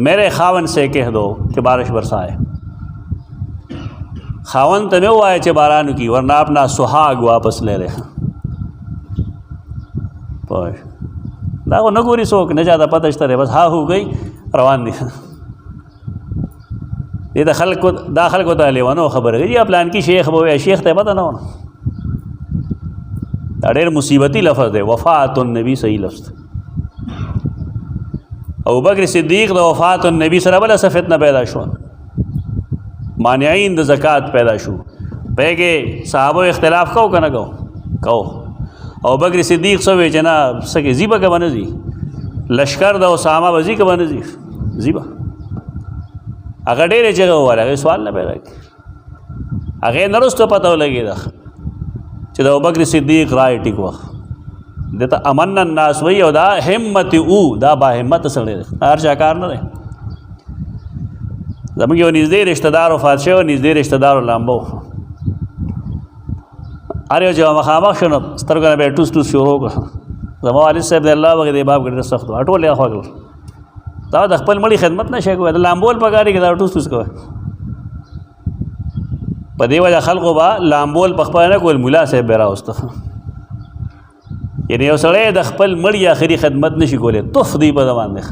میرے خاون سے کہہ دو کہ بارش برسائے. خاون ته مې ووایه چې باران وکړي ورنه اپنا سہاگ واپس لے لے. پوه دا خو نه ګوري څوک، نه چاته پته شته، بس ها هو گئی روان دي. دې د خلکو دا خلکو ته لیوانو خبره کوي یا پلان کې شیخ به وایي، شیخ ته پته نه ونه. دا ډېر مصیبتي لفظ دی، وفات النبی صحیح لفظ دی. ابوبکر صدیق د وفات النبی سره بله څه فتنه پیدا شوه، مانعین د زکات پیدا شو. په کې صحابه اختلاف کو که نه کو؟ ابوبکر صدیق څه وی چې نه څه کې زیبه که به نه ځي، لشکر د اسامه به ځي که به نه ځي؟ زیبه. هغه ډېرې چغې وویلې، هغې سوال نه پیدا کړي. هغې نه وروسته پته ولګېده چې د ابوبکر صدیق رای ټیک وه. دته امن الناس وی او دا همت او دا با همت سړی دی، هر چا کار نه دی. زموږ یو نږدې رشته دار وفات شوی، نږدې رشته دار لامبو هر یو چې مخامخ شو نو سترګو نه به یې ټوس ټوس شروع کړه. زما والد صاحب د الله وغې د باب ډېر سخت و، ټول یې خوږل. دا د خپل مړي خدمت نه شي کوی، د لامبول په ګاډي کې دا ټوس ټوس کوی. په دې وجه خلکو به لامبول په خپله نه کول، ملا صاحب به یې راوسته. یعنی یو سړی د خپل مړي آخري خدمت نشي کولی، توف دی په ده باندې.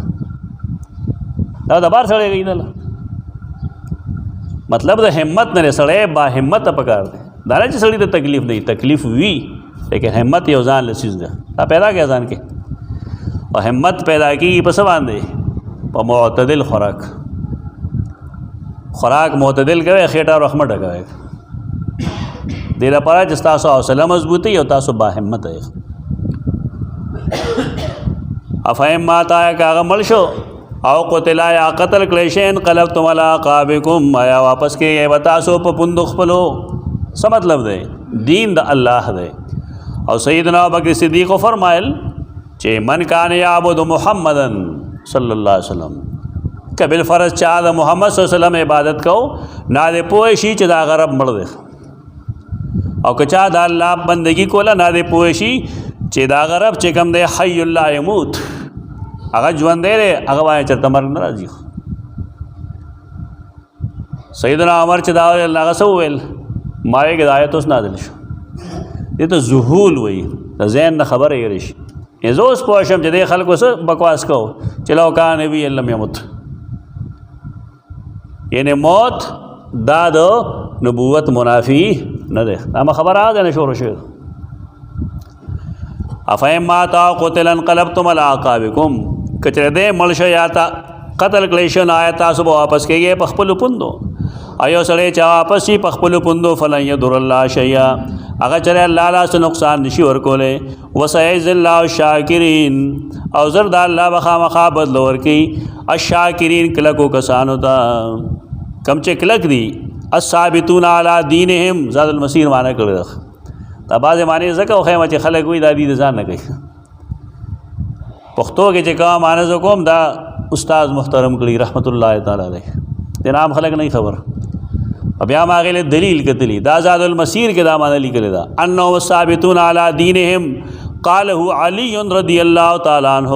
دا د بار سړی کوي نه، مطلب د همت نه دی، سړی با همته پکار دی. دا نه چې سړي ته تکلیف دی، تکلیف وي لیکن همت یو ځان له څیز ده. دا پیدا کړه ځان کې، او همت پیدا کېږي په څه باندې؟ په معتدل خوراک. خوراک معتدل کوئ، خېټه او رخمه ډکوئ. دې لپاره چې ستاسو حوصله مضبوط وي او تاسو با همت یې. افهم ماتا که هغه مړ شو او قتل یا قتل کړی شي، انقلبتم علی اعقابکم، آیا واپس کېږئ به تاسو په پوندو خپلو. څه مطلب دی؟ دین د الله دی. او سیدنا ابوبکر صدیق فرمایل چې من کان یعبد محمدا صلی الله علیه وسلم، که بالفرض چا د محمد صلی الله علیه وسلم عبادت کو، نه دې پوه شي چې دا غرب مړ دی، او که چا د الله بندگی کوله، نه دې پوه شي چې دا غرب چې کوم دی حی لا یموت، هغه ژوندی دی، هغه باندې چېرته مرګ نه راځي. سیدنا عمر چې دا ویل، هغه څه وویل؟ ما وایي که د آیت اوس نازل شو. دې ته ذهول وایي، د ذهن نه خبره هېرې شي. زه اوس پوه شم چې دې خلکو څه بکواس کو چې لو کان نبی لم یمت، یعنی موت دا د نبوت منافی نه دی. دا خبره هغه نه شروع شوې. افهم ماتا قتل انقلبتم علی اعقابکم، که چېرې دی مړ شو یا قتل کړی شو، نو آیا تاسو به واپس کېږئ په خپلو پوندو؟ ایو سړی چې واپس شي په خپلو پوندو، فلن یضر الله شیئا، هغه چېرې الله له څه نقصان نشي ورکولی. وسیجزی الله الشاکرین، او زر د الله به خامخا بدله ورکوي الشاکرین کلکو کسانو ته، کم چې کلک دي. الثابتون علی دینهم، زاد المسیر معنی کړی ده. دا بعضې معنی ځکه وښیم چې خلک وایي دا دي د ځان نه کوي. پښتو کې چې کوم معنی زه کوم، دا استاد محترم کړي رحمت الله تعالی علیه، د نام خلک نه خبر. بیا ما هغې له دلیل کتلی، دا زاد المسیر کې دا معنی لیکلی ده، انهم ثابتون علی دینهم قاله علی رضی الله تعالی عنہ،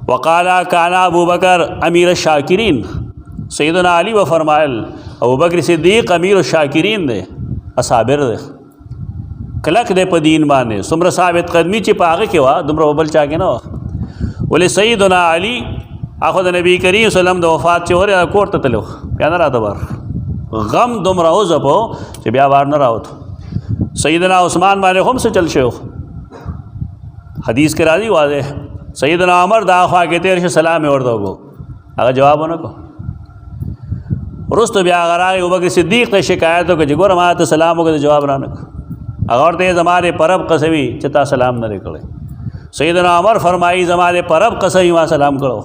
وقال کان ابو بکر امیر الشاکرین. سیدنا علی و فرمایل ابوبکر صدیق امیر الشاکرین دی، اصابر دی، کلک دی په دین باندې. څومره ثابت قدمی چې په هغه کې وه، دومره په بل چا کې نه وه. ولې سیدنا علی هغه د نبی کریم صلی الله علیه وسلم د وفات چې ورې کور ته تللی، بیا نه راته بار غم دومره وځپو چې بیا بار نه راوتو. سیدنا عثمان باندې هم څه چل شوی، حدیث کې راځي واضح. سیدنا عمر دا خوا کې تېر شو، سلام یې ورته وکړو، هغه جواب ونه کړو. وروسته بیا هغه راغی ابوبکر صدیق ته شکایت وکړه چې ګوره ما ته سلام وکړه، جواب را نه کړ. هغه ورته یې زما د پرب قسوي چې تا سلام نه دی کړی. سیدنا عمر فرمایي زما د پرب قسوي ما سلام کړو.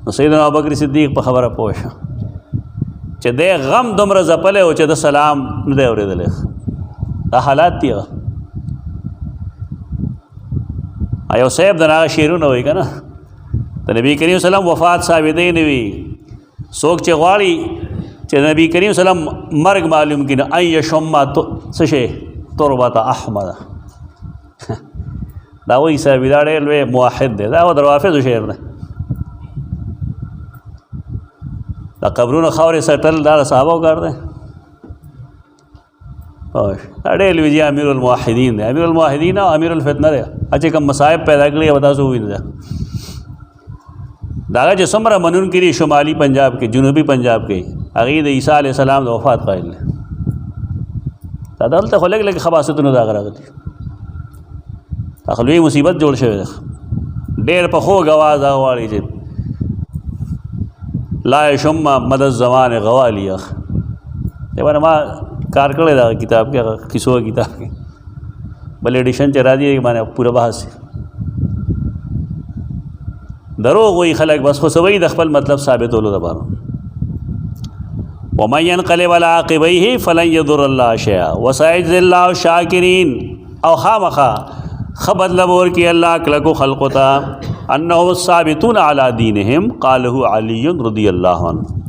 نو سیدنا ابوبکر صدیق په خبره پوه شو چې دی غم دومره ځپلی و چې د سلام نه دی اورېدلی. دا حالات دي. یو صاحب د هغه شعرونه وایي که نه، د نبی کریم وسلم وفات ثابتې نه وي څوک چې غواړي چې نبی کریم وسلم مرګ معلوم کړي ان یشم څه شی تربت احمد دا وایي صحابي دا ډېر لوی موحد دی دا د روافضو شعر دی دا قبرونه خاورې سټل دا د صحابو کار دی دا ډېر لوی دی امیر الموحدین دی امیر الموحدین او امیر الفتنه دی چې کوم مصائب پیدا کړي او تاسو ووینئ دا چې څومره منون کړي شمالي پنجاب کې جنوبي پنجاب کې هغې د عیسی علیه السلام د وفات قایل دی دا دلته خو لږ لږ خباستونه دا راغلي لوی مصیبت جوړ شوی دی ډېر په خوږ اواز هغه غواړي چې لا یشم مد الزمان غوالی اخ دی باندې ما کار کړی دا کتاب کې هغه کیسو کتاب کې بل ایډیشن چې راځي باندې پوره بحث دروغ وایي خلک بس خو سوي د خپل مطلب ثابتولو دپاره ومن ينقلب على عقبيه فلن يضر الله شيئا وسيجزي الله الشاكرين او خامخا خبر لبور کی اللہ کلکو خلقتا انہم ثابتون علی دینہم قالہ علی رضی اللہ عنہ